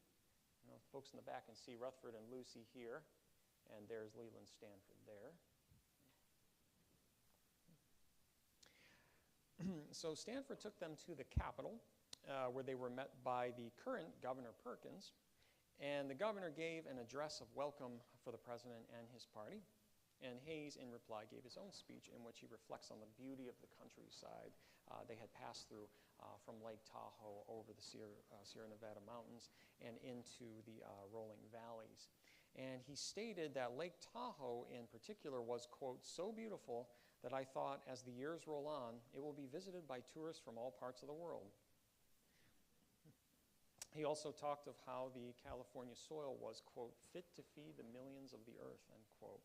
folks in the back can see Rutherford and Lucy here, and there's Leland Stanford there. So Stanford took them to the Capitol, where they were met by the current Governor Perkins, and the governor gave an address of welcome for the president and his party. And Hayes, in reply, gave his own speech in which he reflects on the beauty of the countryside they had passed through from Lake Tahoe over the Sierra Nevada mountains and into the rolling valleys. And he stated that Lake Tahoe in particular was, quote, so beautiful that I thought as the years roll on, it will be visited by tourists from all parts of the world. He also talked of how the California soil was, quote, fit to feed the millions of the earth, end quote.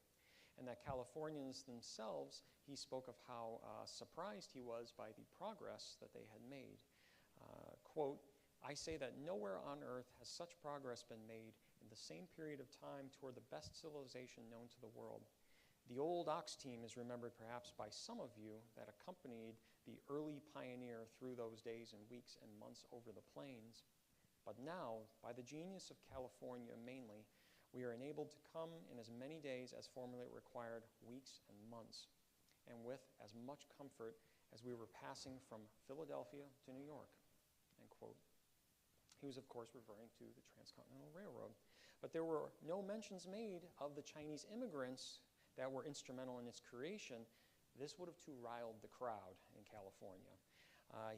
And that Californians themselves, he spoke of how surprised he was by the progress that they had made. Quote, I say that nowhere on earth has such progress been made in the same period of time toward the best civilization known to the world. The old ox team is remembered perhaps by some of you that accompanied the early pioneer through those days and weeks and months over the plains. But now, by the genius of California mainly, we are enabled to come in as many days as formerly required weeks and months, and with as much comfort as we were passing from Philadelphia to New York, end quote. He was, of course, referring to the Transcontinental Railroad. But there were no mentions made of the Chinese immigrants that were instrumental in its creation. This would have too riled the crowd in California.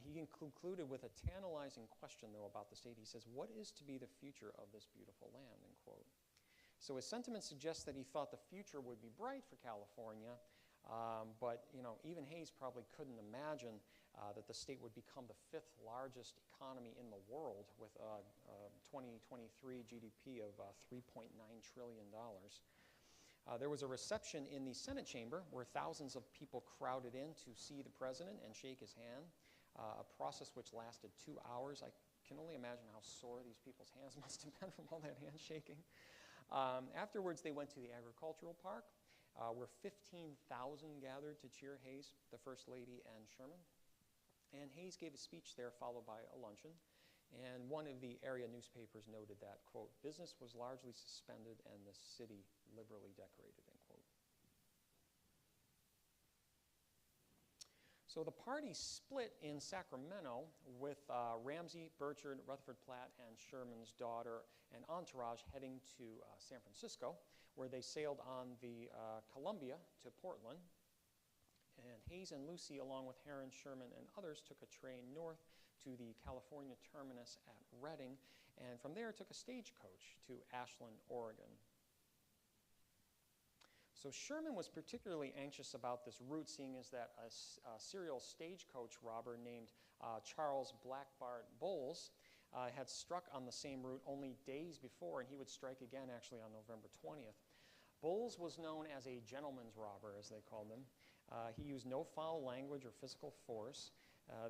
He concluded with a tantalizing question, though, about the state. He says, what is to be the future of this beautiful land, end quote. So his sentiment suggests that he thought the future would be bright for California, but even Hayes probably couldn't imagine that the state would become the 5th largest economy in the world with a 2023 GDP of $3.9 trillion. There was a reception in the Senate chamber where thousands of people crowded in to see the president and shake his hand, a process which lasted 2 hours. I can only imagine how sore these people's hands must have been from all that handshaking. Afterwards, they went to the agricultural park, where 15,000 gathered to cheer Hayes, the First Lady, and Sherman. And Hayes gave a speech there, followed by a luncheon. And one of the area newspapers noted that, quote, business was largely suspended and the city liberally decorated, end quote. So the party split in Sacramento with Ramsey, Burchard, Rutherford Platt, and Sherman's daughter and entourage heading to San Francisco, where they sailed on the Columbia to Portland. And Hayes and Lucy, along with Heron, Sherman, and others, took a train north to the California terminus at Redding, and from there took a stagecoach to Ashland, Oregon. So Sherman was particularly anxious about this route, seeing as that a serial stagecoach robber named Charles Blackbart Bowles had struck on the same route only days before, and he would strike again actually on November 20th. Bowles was known as a gentleman's robber, as they called him. He used no foul language or physical force,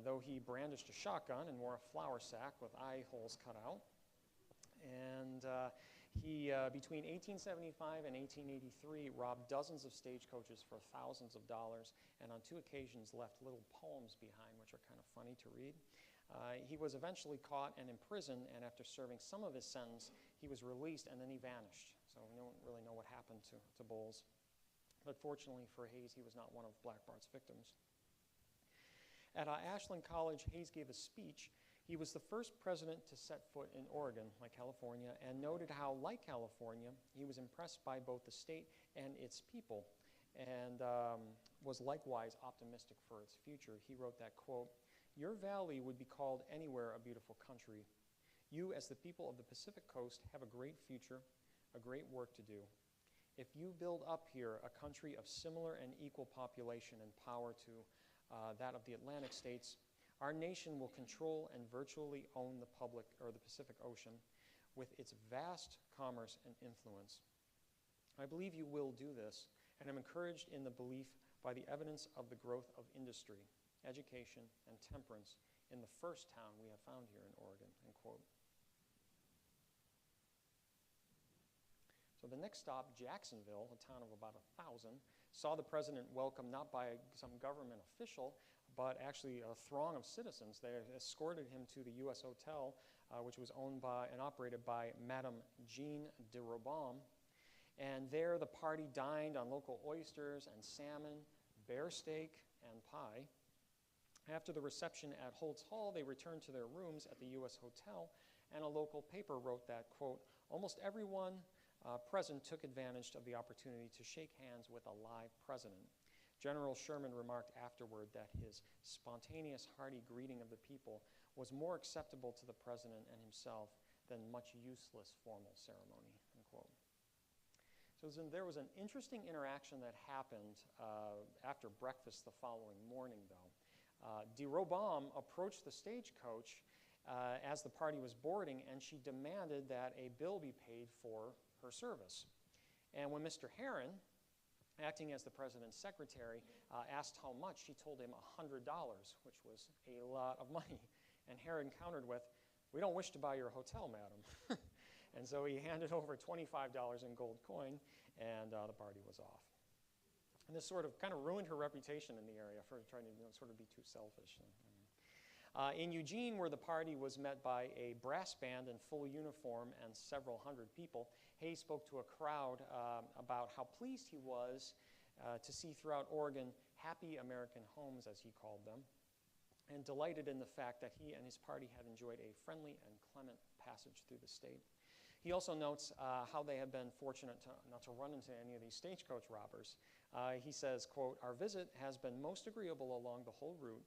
though he brandished a shotgun and wore a flour sack with eye holes cut out. And he, between 1875 and 1883, robbed dozens of stagecoaches for thousands of dollars, and on 2 occasions left little poems behind, which are kind of funny to read. He was eventually caught and imprisoned, and after serving some of his sentence, he was released, and then he vanished. So we don't really know what happened to Bowles. But fortunately for Hayes, he was not one of Blackbart's victims. At Ashland College, Hayes gave a speech. He was the first president to set foot in Oregon, like California, and noted how, like California, he was impressed by both the state and its people, and was likewise optimistic for its future. He wrote that, quote, your valley would be called anywhere a beautiful country. You, as the people of the Pacific Coast, have a great future, a great work to do. If you build up here a country of similar and equal population and power to that of the Atlantic states, Our nation will control and virtually own the Pacific Ocean with its vast commerce and influence. I believe you will do this, and am encouraged in the belief by the evidence of the growth of industry, education, and temperance in the first town we have found here in Oregon, end quote. So the next stop, Jacksonville, a town of about 1,000, saw the president welcomed not by some government official, but actually a throng of citizens. They escorted him to the U.S. Hotel, which was owned by and operated by Madame Jean de Robaume. And there the party dined on local oysters and salmon, bear steak, and pie. After the reception at Holtz Hall, they returned to their rooms at the U.S. Hotel, and a local paper wrote that, quote, almost everyone present took advantage of the opportunity to shake hands with a live president. General Sherman remarked afterward that his spontaneous, hearty greeting of the people was more acceptable to the president and himself than much useless formal ceremony, end quote. So there was an interesting interaction that happened after breakfast the following morning, though. De Robaume approached the stagecoach as the party was boarding, and she demanded that a bill be paid for her service. And when Mr. Herron, acting as the president's secretary, asked how much, she told him $100, which was a lot of money. And Herron countered with, "We don't wish to buy your hotel, madam." And so he handed over $25 in gold coin, and the party was off. And this sort of kind of ruined her reputation in the area for trying to sort of be too selfish. In Eugene, where the party was met by a brass band in full uniform and several hundred people, Hayes spoke to a crowd about how pleased he was to see throughout Oregon happy American homes, as he called them, and delighted in the fact that he and his party had enjoyed a friendly and clement passage through the state. He also notes how they have been fortunate not to run into any of these stagecoach robbers. He says, quote, our visit has been most agreeable along the whole route.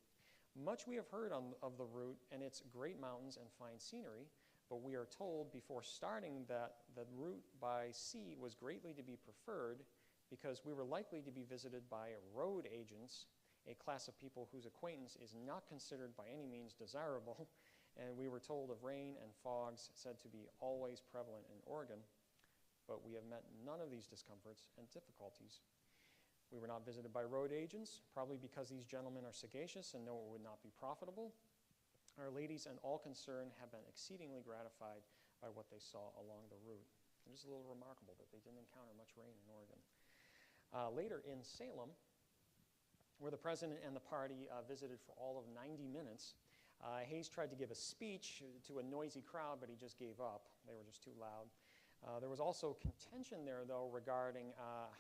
Much we have heard of the route and its great mountains and fine scenery, but we are told before starting that the route by sea was greatly to be preferred because we were likely to be visited by road agents, a class of people whose acquaintance is not considered by any means desirable, and we were told of rain and fogs said to be always prevalent in Oregon, but we have met none of these discomforts and difficulties. We were not visited by road agents, probably because these gentlemen are sagacious and know it would not be profitable. Our ladies and all concerned have been exceedingly gratified by what they saw along the route. It is a little remarkable that they didn't encounter much rain in Oregon. Later in Salem, where the president and the party visited for all of 90 minutes, Hayes tried to give a speech to a noisy crowd, but he just gave up. They were just too loud. There was also contention there, though, regarding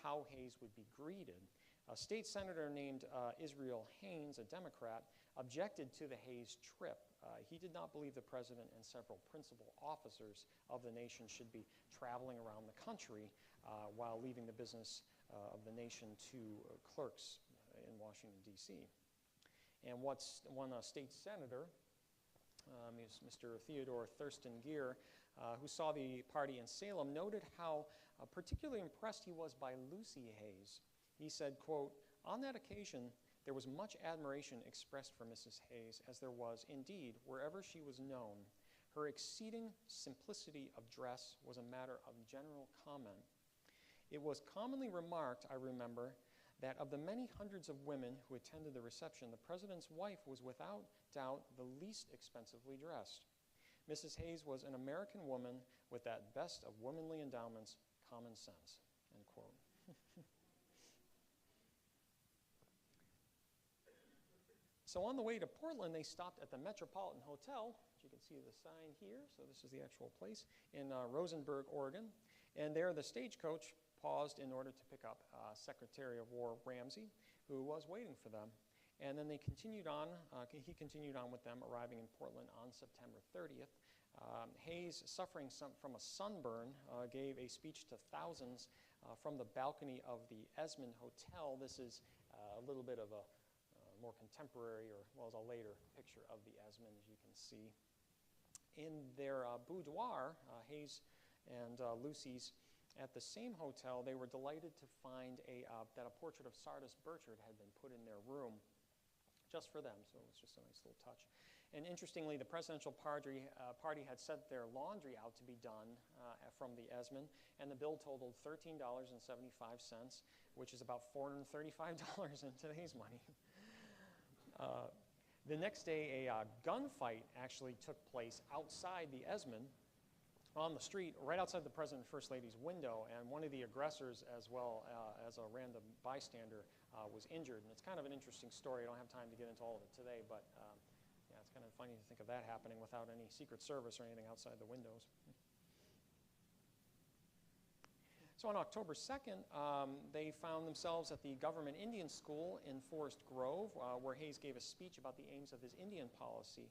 how Hayes would be greeted. A state senator named Israel Haynes, a Democrat, objected to the Hayes trip. He did not believe the president and several principal officers of the nation should be traveling around the country while leaving the business of the nation to clerks in Washington, D.C. And one state senator, Mr. Theodore Thurston Geer, who saw the party in Salem, noted how particularly impressed he was by Lucy Hayes. He said, quote, on that occasion, there was much admiration expressed for Mrs. Hayes, as there was, indeed, wherever she was known. Her exceeding simplicity of dress was a matter of general comment. It was commonly remarked, I remember, that of the many hundreds of women who attended the reception, the president's wife was without doubt the least expensively dressed. Mrs. Hayes was an American woman with that best of womanly endowments, common sense, end quote. So on the way to Portland, they stopped at the Metropolitan Hotel, which you can see the sign here, so this is the actual place, in Rosenberg, Oregon. And there the stagecoach paused in order to pick up Secretary of War Ramsey, who was waiting for them. And then they continued on, he continued on with them, arriving in Portland on September 30th. Hayes, suffering from a sunburn, gave a speech to thousands from the balcony of the Esmond Hotel. This is a little bit of a more contemporary, or well, as a later picture of the Esmond, as you can see. In their boudoir, Hayes and Lucy's, at the same hotel, they were delighted to find that a portrait of Sardis Burchard had been put in their room. just for them. So it was just a nice little touch. And interestingly, the presidential party had sent their laundry out to be done from the Esmond, and the bill totaled $13.75, which is about $435 in today's money. The next day, a gunfight actually took place outside the Esmond on the street, right outside the President and First Lady's window, and one of the aggressors, as well as a random bystander, was injured. And it's kind of an interesting story. I don't have time to get into all of it today, but yeah, it's kind of funny to think of that happening without any Secret Service or anything outside the windows. So on October 2nd, they found themselves at the Government Indian School in Forest Grove, where Hayes gave a speech about the aims of his Indian policy.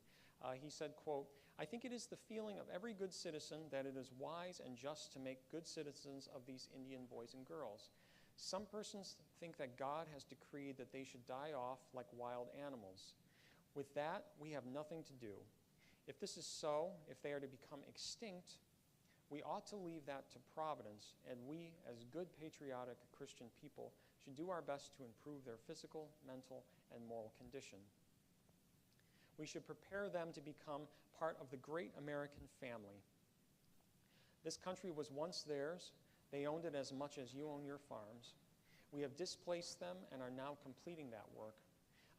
He said, quote, "I think it is the feeling of every good citizen that it is wise and just to make good citizens of these Indian boys and girls. Some persons think that God has decreed that they should die off like wild animals. With that, we have nothing to do. If this is so, if they are to become extinct, we ought to leave that to Providence, and we, as good patriotic Christian people, should do our best to improve their physical, mental, and moral condition. We should prepare them to become part of the great American family. This country was once theirs. They owned it as much as you own your farms. We have displaced them and are now completing that work.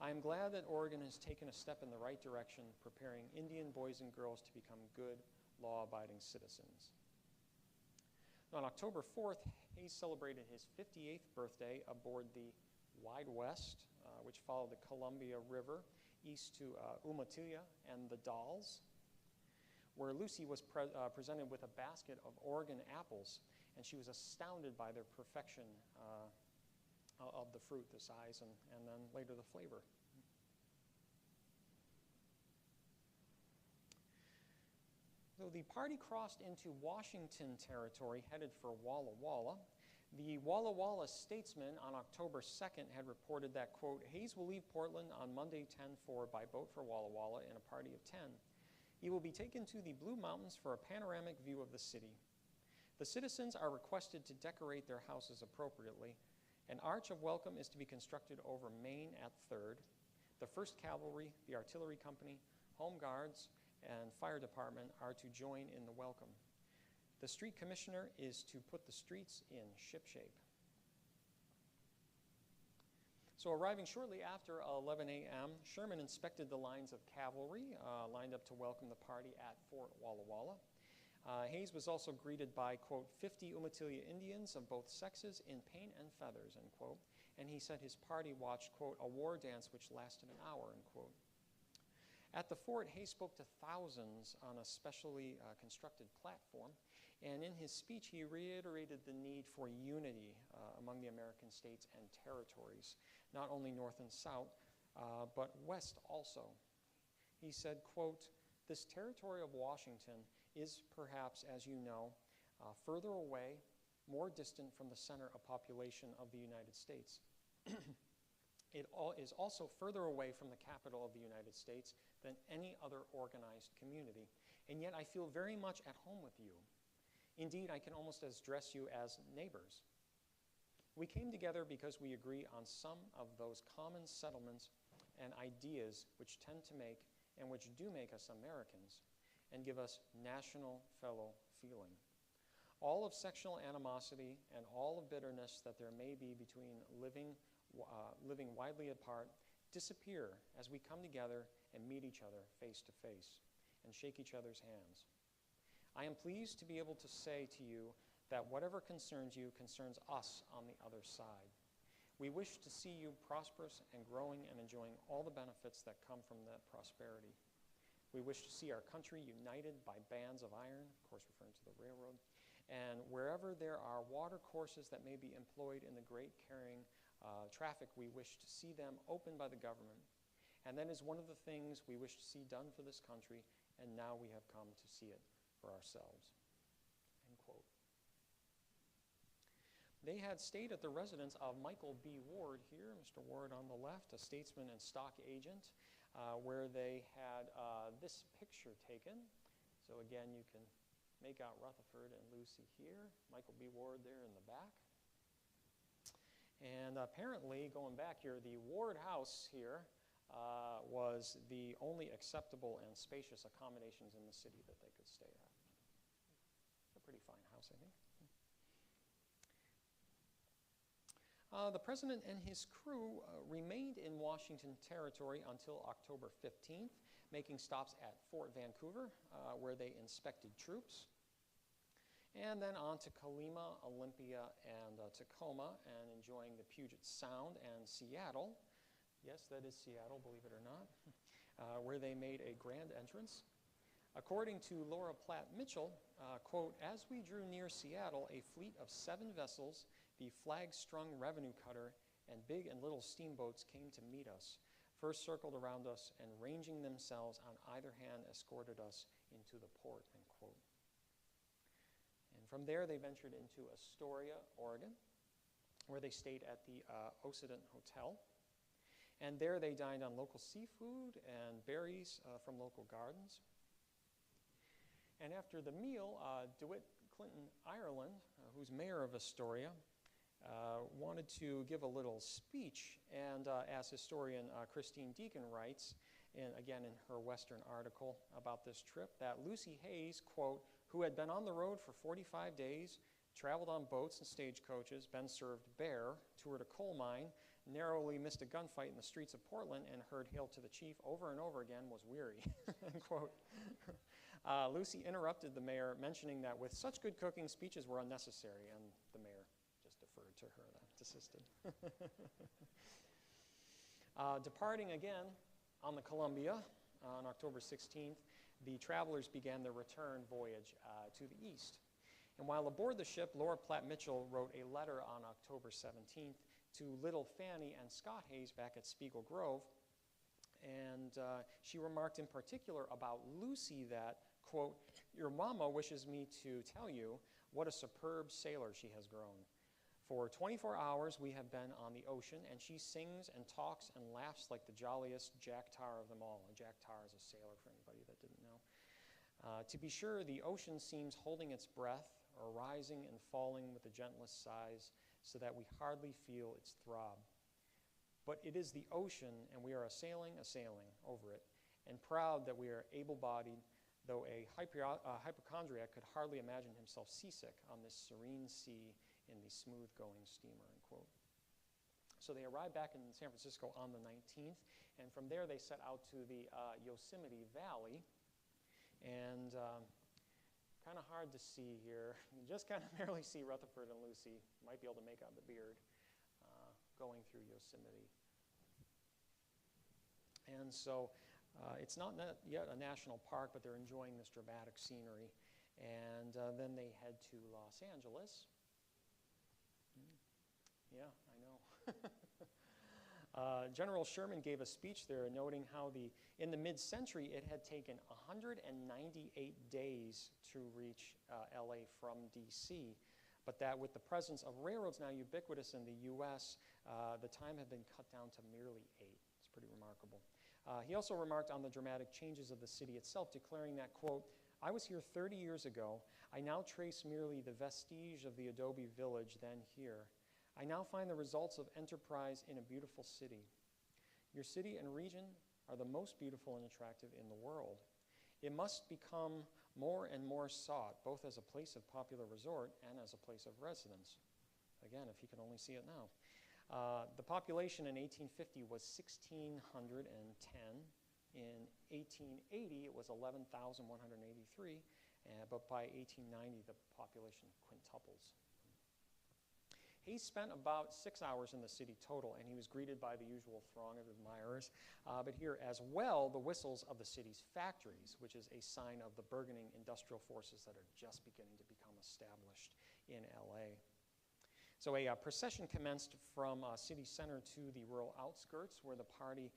I am glad that Oregon has taken a step in the right direction, preparing Indian boys and girls to become good, law-abiding citizens." On October 4th, Hayes celebrated his 58th birthday aboard the Wide West, which followed the Columbia River east to Umatilla and the Dalles, where Lucy was presented with a basket of Oregon apples, and she was astounded by their perfection of the fruit, the size, and then later the flavor. So the party crossed into Washington territory, headed for Walla Walla. The Walla Walla Statesman on October 2nd had reported that, quote, "Hayes will leave Portland on Monday 10/4 by boat for Walla Walla in a party of 10. He will be taken to the Blue Mountains for a panoramic view of the city. The citizens are requested to decorate their houses appropriately. An arch of welcome is to be constructed over Main at 3rd. The 1st Cavalry, the Artillery Company, Home Guards, and Fire Department are to join in the welcome. The street commissioner is to put the streets in shipshape." So arriving shortly after 11 a.m., Sherman inspected the lines of cavalry lined up to welcome the party at Fort Walla Walla. Hayes was also greeted by, quote, 50 Umatilla Indians of both sexes in paint and feathers, end quote. And he said his party watched, quote, a war dance which lasted an hour, end quote. At the fort, Hayes spoke to thousands on a specially constructed platform, and in his speech he reiterated the need for unity among the American states and territories, not only north and south, but west also. He said, quote, "This territory of Washington is perhaps, as you know, further away, more distant from the center of population of the United States. It is also further away from the capital of the United States than any other organized community, and yet I feel very much at home with you. Indeed, I can almost address you as neighbors. We came together because we agree on some of those common settlements and ideas which tend to make, and which do make us Americans, and give us national fellow feeling. All of sectional animosity and all of bitterness that there may be between living widely apart disappear as we come together and meet each other face to face and shake each other's hands. I am pleased to be able to say to you that whatever concerns you concerns us on the other side. We wish to see you prosperous and growing and enjoying all the benefits that come from that prosperity. We wish to see our country united by bands of iron," of course referring to the railroad, "and wherever there are water courses that may be employed in the great carrying traffic, we wish to see them opened by the government. And that is one of the things we wish to see done for this country, and now we have come to see it for ourselves." End quote. They had stayed at the residence of Michael B. Ward here, Mr. Ward on the left, a statesman and stock agent, where they had this picture taken. So again, you can make out Rutherford and Lucy here, Michael B. Ward there in the back. And apparently, going back here, the Ward house here was the only acceptable and spacious accommodations in the city that they could stay at. A pretty fine house, I think. The president and his crew remained in Washington Territory until October 15th, making stops at Fort Vancouver, where they inspected troops, and then on to Colima, Olympia, and Tacoma, and enjoying the Puget Sound and Seattle. Yes, that is Seattle, believe it or not, where they made a grand entrance. According to Laura Platt Mitchell, quote, "As we drew near Seattle, a fleet of 7 vessels, the flag-strung revenue cutter, and big and little steamboats came to meet us, first circled around us, and ranging themselves on either hand escorted us into the port," end quote. And from there, they ventured into Astoria, Oregon, where they stayed at the Occident Hotel. And there they dined on local seafood and berries from local gardens. And after the meal, DeWitt Clinton Ireland, who's mayor of Astoria, wanted to give a little speech. And as historian Christine Deacon writes, again in her Western article about this trip, that Lucy Hayes, quote, "who had been on the road for 45 days, traveled on boats and stagecoaches, been served bear, toured a coal mine, narrowly missed a gunfight in the streets of Portland, and heard 'Hail to the Chief' over and over again, was weary," end quote. Lucy interrupted the mayor, mentioning that with such good cooking, speeches were unnecessary, and the mayor just deferred to her, desisted. Departing again on the Columbia on October 16th, the travelers began their return voyage to the east. And while aboard the ship, Laura Platt Mitchell wrote a letter on October 17th to little Fanny and Scott Hayes back at Spiegel Grove. And she remarked in particular about Lucy that, quote, "Your mama wishes me to tell you what a superb sailor she has grown. For 24 hours we have been on the ocean, and she sings and talks and laughs like the jolliest Jack Tar of them all." And Jack Tar is a sailor, for anybody that didn't know. "To be sure, the ocean seems holding its breath, or rising and falling with the gentlest sighs, so that we hardly feel its throb. But it is the ocean, and we are a-sailing over it, and proud that we are able-bodied, though a hypochondriac could hardly imagine himself seasick on this serene sea in the smooth-going steamer," end quote. So they arrived back in San Francisco on the 19th, and from there they set out to the Yosemite Valley. And kind of hard to see here. You just kind of barely see Rutherford and Lucy. Might be able to make out the beard going through Yosemite. And so it's not yet a national park, but they're enjoying this dramatic scenery. And then they head to Los Angeles. Yeah, I know. General Sherman gave a speech there noting how in the mid-century it had taken 198 days to reach LA from DC, but that with the presence of railroads now ubiquitous in the US, the time had been cut down to merely 8. It's pretty remarkable. He also remarked on the dramatic changes of the city itself, declaring that, quote, "I was here 30 years ago. I now trace merely the vestige of the adobe village then here. I now find the results of enterprise in a beautiful city. Your city and region are the most beautiful and attractive in the world. It must become more and more sought, both as a place of popular resort and as a place of residence." Again, if you can only see it now. The population in 1850 was 1,610. In 1880, it was 11,183, but by 1890, the population quintuples. He spent about 6 hours in the city total, and he was greeted by the usual throng of admirers. But here as well, the whistles of the city's factories, which is a sign of the burgeoning industrial forces that are just beginning to become established in LA. So a procession commenced from city center to the rural outskirts, where the party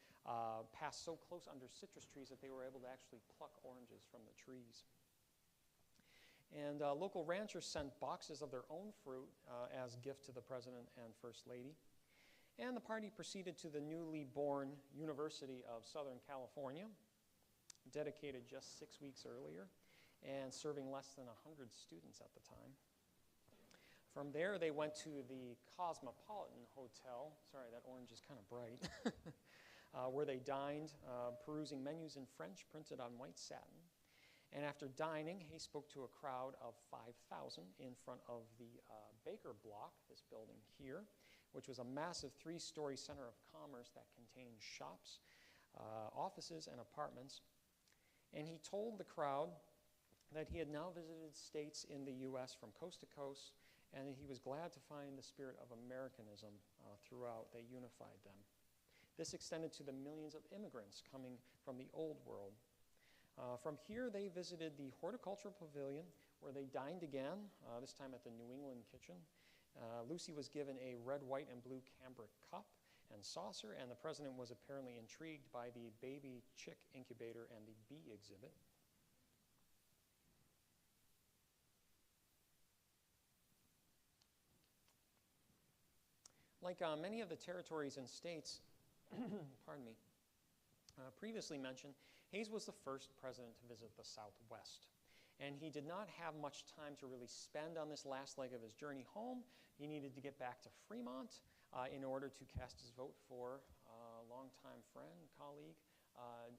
passed so close under citrus trees that they were able to actually pluck oranges from the trees. And local ranchers sent boxes of their own fruit as gift to the president and first lady. And the party proceeded to the newly born University of Southern California, dedicated just 6 weeks earlier, and serving less than 100 students at the time. From there, they went to the Cosmopolitan Hotel. Sorry, that orange is kind of bright. where they dined, perusing menus in French printed on white satin. And after dining, he spoke to a crowd of 5,000 in front of the Baker Block, this building here, which was a massive 3-story center of commerce that contained shops, offices, and apartments. And he told the crowd that he had now visited states in the U.S. from coast to coast, and that he was glad to find the spirit of Americanism throughout that unified them. This extended to the millions of immigrants coming from the Old World. From here, they visited the Horticultural Pavilion, where they dined again, this time at the New England Kitchen. Lucy was given a red, white, and blue cambric cup and saucer, and the president was apparently intrigued by the baby chick incubator and the bee exhibit. Like many of the territories and states, pardon me, previously mentioned, Hayes was the first president to visit the Southwest. And he did not have much time to really spend on this last leg of his journey home. He needed to get back to Fremont in order to cast his vote for longtime friend, colleague,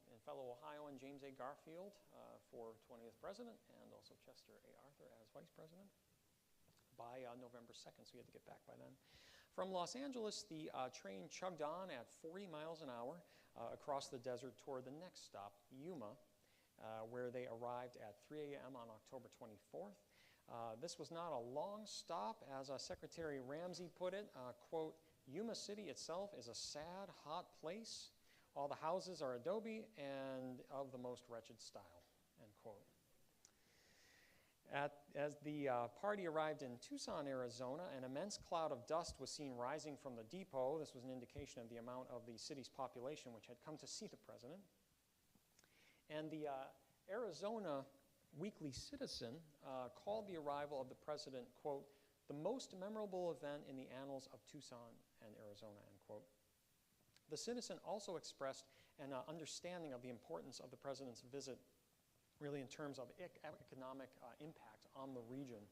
and fellow Ohioan James A. Garfield for 20th president, and also Chester A. Arthur as vice president by November 2nd, so he had to get back by then. From Los Angeles, the train chugged on at 40 miles an hour across the desert toward the next stop, Yuma, where they arrived at 3 a.m. on October 24th. This was not a long stop, as Secretary Ramsey put it, quote, "Yuma City itself is a sad, hot place. All the houses are adobe and of the most wretched style," end quote. As the party arrived in Tucson, Arizona, an immense cloud of dust was seen rising from the depot. This was an indication of the amount of the city's population which had come to see the president. And the Arizona Weekly Citizen called the arrival of the president, quote, "the most memorable event in the annals of Tucson and Arizona," end quote. The Citizen also expressed an understanding of the importance of the president's visit, really in terms of economic impact on the region.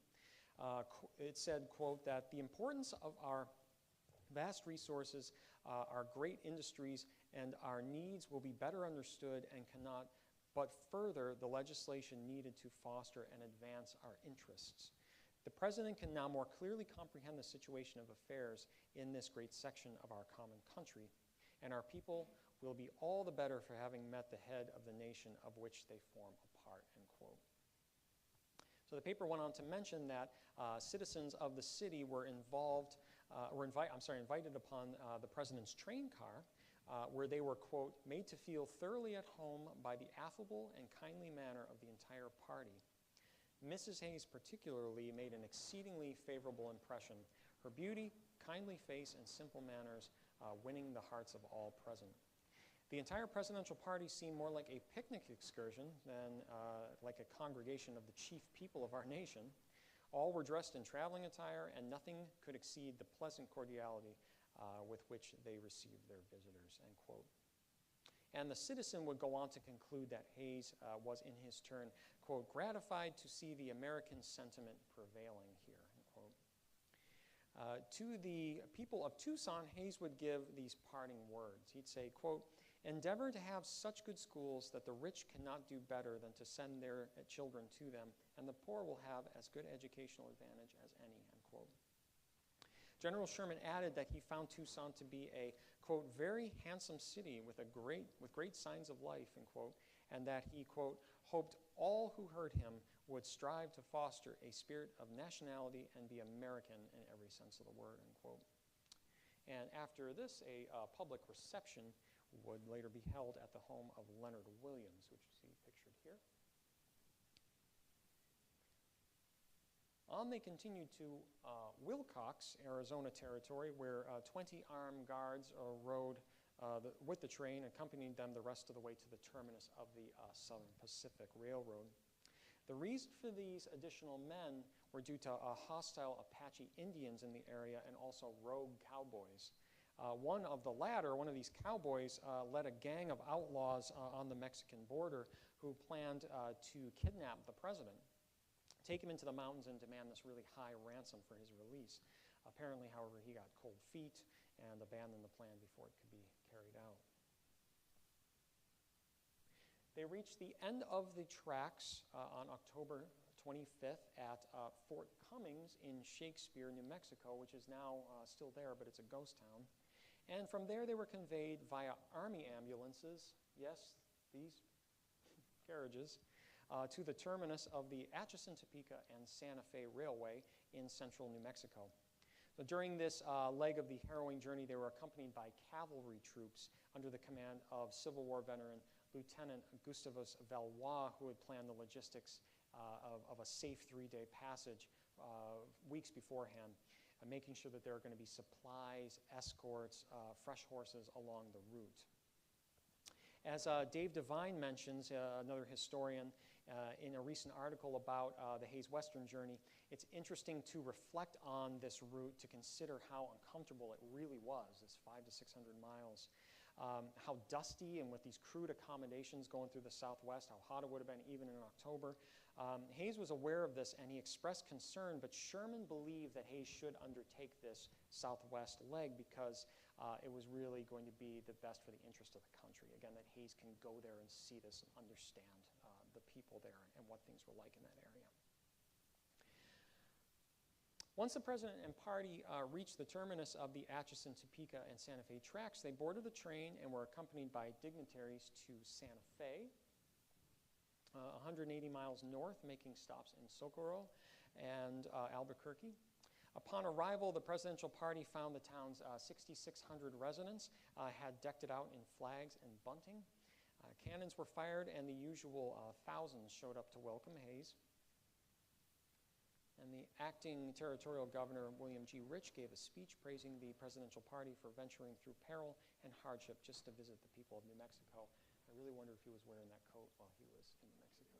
It said, quote, that the importance of our vast resources, our great industries, and our needs will be better understood and cannot but further the legislation needed to foster and advance our interests. The president can now more clearly comprehend the situation of affairs in this great section of our common country, and our people will be all the better for having met the head of the nation of which they form a part, end quote. So the paper went on to mention that citizens of the city were invited upon the president's train car, where they were, quote, "made to feel thoroughly at home by the affable and kindly manner of the entire party." Mrs. Hayes particularly made an exceedingly favorable impression, her beauty, kindly face, and simple manners winning the hearts of all present. The entire presidential party seemed more like a picnic excursion than like a congregation of the chief people of our nation. All were dressed in traveling attire, and nothing could exceed the pleasant cordiality with which they received their visitors, end quote. And the Citizen would go on to conclude that Hayes was, in his turn, quote, "gratified to see the American sentiment prevailing here," end quote. To the people of Tucson, Hayes would give these parting words. He'd say, quote, "endeavor to have such good schools that the rich cannot do better than to send their children to them, and the poor will have as good educational advantage as any," end quote. General Sherman added that he found Tucson to be a, quote, "very handsome city with great signs of life," end quote, and that he, quote, "hoped all who heard him would strive to foster a spirit of nationality and be American in every sense of the word," end quote. And after this, a public reception would later be held at the home of Leonard Williams, which you see pictured here. On they continued to Willcox, Arizona territory, where 20 armed guards rode with the train, accompanying them the rest of the way to the terminus of the Southern Pacific Railroad. The reason for these additional men were due to hostile Apache Indians in the area and also rogue cowboys. One of these cowboys, led a gang of outlaws on the Mexican border who planned to kidnap the president, take him into the mountains, and demand this really high ransom for his release. Apparently, however, he got cold feet and abandoned the plan before it could be carried out. they reached the end of the tracks on October 25th at Fort Cummings in Shakespeare, New Mexico, which is now still there, but it's a ghost town. And from there, they were conveyed via Army ambulances, yes, these carriages, to the terminus of the Atchison, Topeka, and Santa Fe Railway in central New Mexico. So during this leg of the harrowing journey, they were accompanied by cavalry troops under the command of Civil War veteran Lieutenant Gustavus Valois, who had planned the logistics of a safe 3-day passage weeks beforehand, making sure that there are going to be supplies, escorts, fresh horses along the route. As Dave Devine mentions, another historian, in a recent article about the Hayes Western journey, it's interesting to reflect on this route, to consider how uncomfortable it really was, this 500 to 600 miles. How dusty and with these crude accommodations going through the Southwest, how hot it would have been even in October. Hayes was aware of this and he expressed concern, but Sherman believed that Hayes should undertake this Southwest leg because it was really going to be the best for the interest of the country. Again, that Hayes can go there and see this and understand the people there and what things were like in that area. Once the president and party reached the terminus of the Atchison, Topeka, and Santa Fe tracks, they boarded the train and were accompanied by dignitaries to Santa Fe, 180 miles north, making stops in Socorro and Albuquerque. Upon arrival, the presidential party found the town's 6,600 residents had decked it out in flags and bunting. Cannons were fired, and the usual thousands showed up to welcome Hayes. And the acting territorial governor, William G. Rich, gave a speech praising the presidential party for venturing through peril and hardship just to visit the people of New Mexico. I really wonder if he was wearing that coat while he was in New Mexico.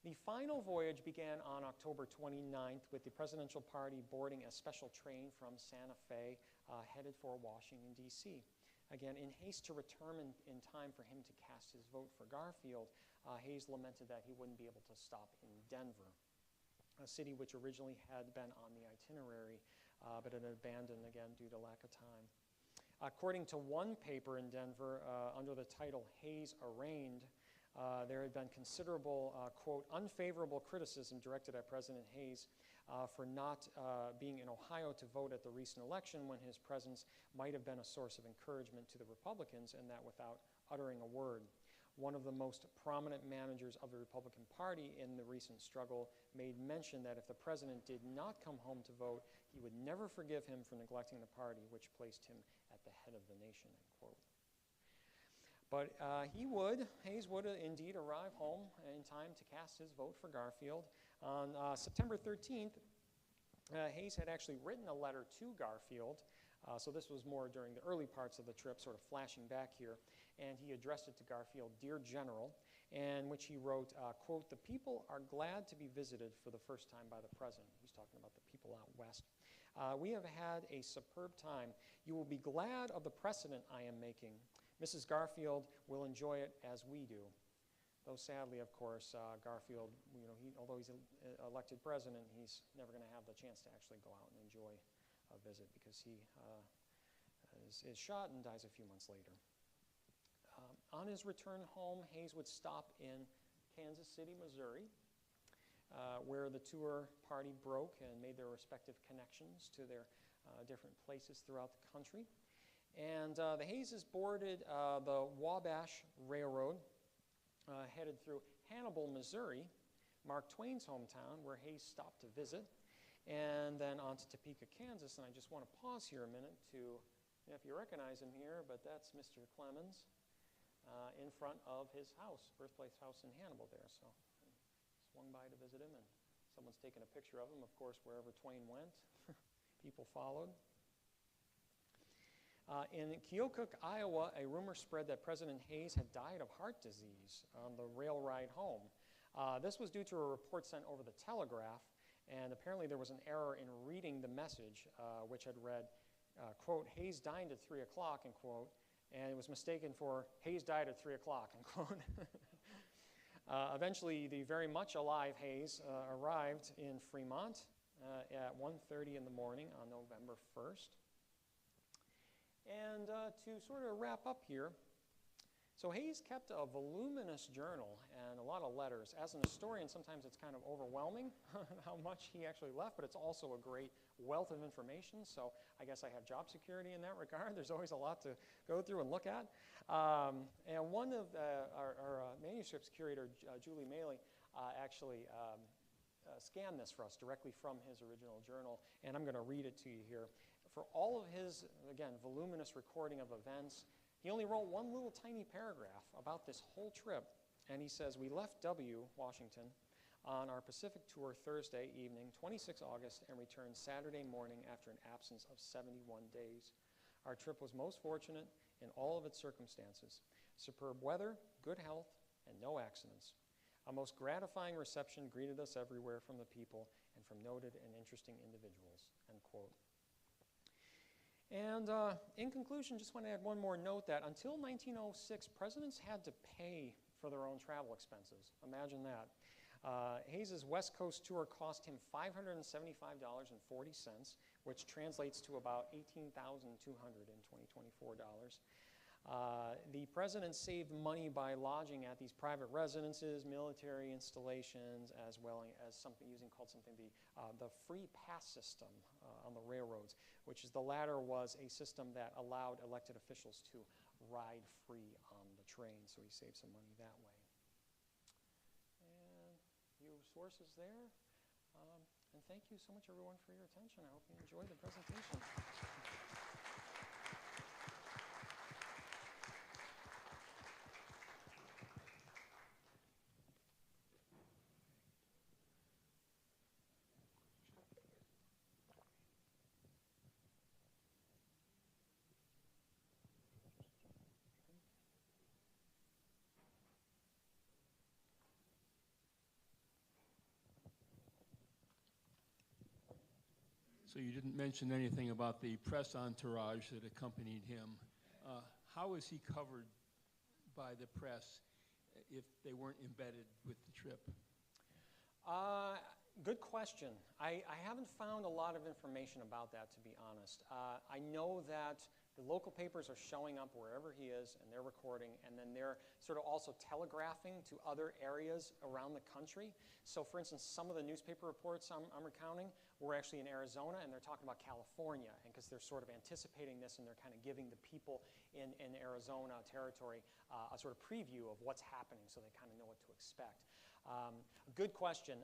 The final voyage began on October 29th with the presidential party boarding a special train from Santa Fe headed for Washington, D.C. Again, in haste to return in time for him to cast his vote for Garfield, Hayes lamented that he wouldn't be able to stop in Denver, a city which originally had been on the itinerary, but had abandoned again due to lack of time. According to one paper in Denver, under the title Hayes Arraigned, there had been considerable, quote, unfavorable criticism directed at President Hayes for not being in Ohio to vote at the recent election when his presence might have been a source of encouragement to the Republicans, and that without uttering a word. One of the most prominent managers of the Republican Party in the recent struggle made mention that if the president did not come home to vote, he would never forgive him for neglecting the party, which placed him at the head of the nation, end quote. But Hayes would indeed arrive home in time to cast his vote for Garfield. On September 13th, Hayes had actually written a letter to Garfield, so this was more during the early parts of the trip, sort of flashing back here, and he addressed it to Garfield, Dear General, in which he wrote, quote, the people are glad to be visited for the first time by the president. He's talking about the people out west. We have had a superb time. You will be glad of the precedent I am making. Mrs. Garfield will enjoy it as we do. Though sadly, of course, Garfield, although he's elected president, he's never going to have the chance to actually go out and enjoy a visit because he is shot and dies a few months later. On his return home, Hayes would stop in Kansas City, Missouri, where the tour party broke and made their respective connections to their different places throughout the country. And the Hayeses boarded the Wabash Railroad, headed through Hannibal, Missouri, Mark Twain's hometown, where Hayes stopped to visit, and then on to Topeka, Kansas. And I just want to pause here a minute to, if you recognize him here, but that's Mr. Clemens in front of his house, birthplace house in Hannibal there. So I swung by to visit him, and someone's taken a picture of him. Of course, wherever Twain went, people followed. In Keokuk, Iowa, a rumor spread that President Hayes had died of heart disease on the rail ride home. This was due to a report sent over the telegraph, and apparently there was an error in reading the message, which had read, quote, Hayes died at 3 o'clock, end quote, and it was mistaken for Hayes died at 3 o'clock, end quote. Eventually, the very much alive Hayes arrived in Fremont at 1:30 in the morning on November 1st. And to sort of wrap up here, So Hayes kept a voluminous journal and a lot of letters. As an historian, sometimes it's kind of overwhelming how much he actually left, but it's also a great wealth of information. So I guess I have job security in that regard. There's always a lot to go through and look at. And one of our manuscripts curator, Julie Maley, actually scanned this for us directly from his original journal, and I'm going to read it to you here. For all of his, again, voluminous recording of events, he only wrote one little tiny paragraph about this whole trip, and he says, "We left W, Washington, on our Pacific tour Thursday evening, 26 August, and returned Saturday morning after an absence of 71 days. Our trip was most fortunate in all of its circumstances. Superb weather, good health, and no accidents. A most gratifying reception greeted us everywhere from the people and from noted and interesting individuals," end quote. And in conclusion, just want to add one more note that until 1906, presidents had to pay for their own travel expenses. Imagine that. Hayes's West Coast tour cost him $575.40, which translates to about $18,200 in 2024 dollars. The president saved money by lodging at these private residences, military installations, as well as something called the free pass system on the railroads, which is the latter was a system that allowed elected officials to ride free on the train, so he saved some money that way. And few sources there. And thank you so much, everyone, for your attention. I hope you enjoyed the presentation. So you didn't mention anything about the press entourage that accompanied him. How was he covered by the press if they weren't embedded with the trip? Good question. I haven't found a lot of information about that, to be honest. I know that the local papers are showing up wherever he is, and they're recording, and then they're sort of also telegraphing to other areas around the country. So, for instance, some of the newspaper reports I'm recounting were actually in Arizona, and they're talking about California, and because they're sort of anticipating this, and they're kind of giving the people in Arizona territory a sort of preview of what's happening, so they kind of know what to expect. Good question.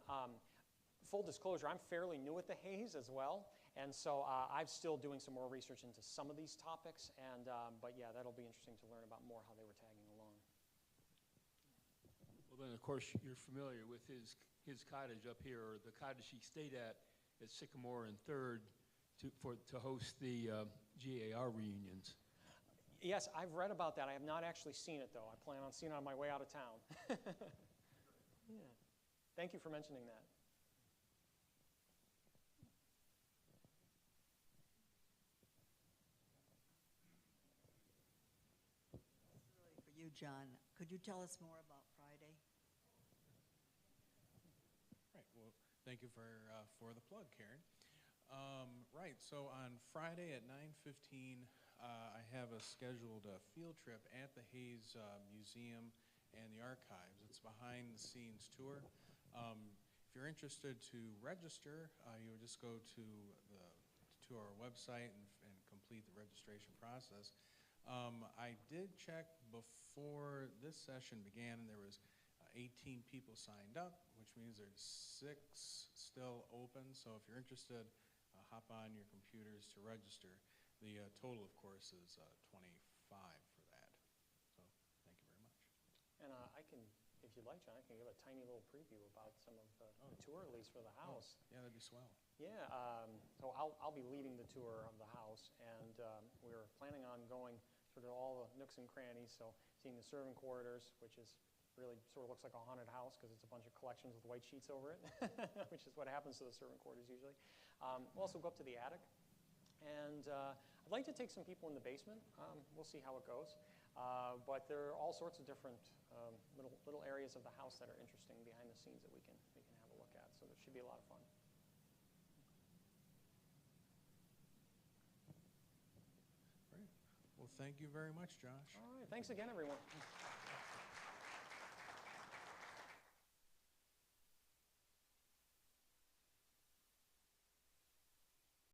Full disclosure, I'm fairly new at the Hayes as well, and so I'm still doing some more research into some of these topics, and but yeah, that'll be interesting to learn about more how they were tagging along. Well, then, of course, you're familiar with his cottage up here, or the cottage he stayed at Sycamore and 3rd to host the GAR reunions. Yes, I've read about that. I have not actually seen it, though. I plan on seeing it on my way out of town. Yeah. Thank you for mentioning that. For you, John, could you tell us more about Friday? Right. Well, thank you for the plug, Karen. Right. So on Friday at 9:15, I have a scheduled field trip at the Hayes Museum and the Archives. It's a behind-the-scenes tour. If you're interested to register, you would just go to our website and complete the registration process. I did check before this session began, and there was 18 people signed up, which means there's 6 still open. So if you're interested, hop on your computers to register. The total, of course, is 25 for that. So thank you very much. And I can, if you'd like, John, I can give a tiny little preview about some of the tour, at least for the house. Yeah, that'd be swell. Yeah, so I'll be leading the tour of the house, and we're planning on going sort of all the nooks and crannies, so seeing the serving quarters, which is really sort of looks like a haunted house because it's a bunch of collections with white sheets over it, which is what happens to the servant quarters usually. We'll also go up to the attic, and I'd like to take some people in the basement. We'll see how it goes. But there are all sorts of different little areas of the house that are interesting behind the scenes that we can have a look at, so it should be a lot of fun. Well, thank you very much, Josh. All right, thanks again, everyone.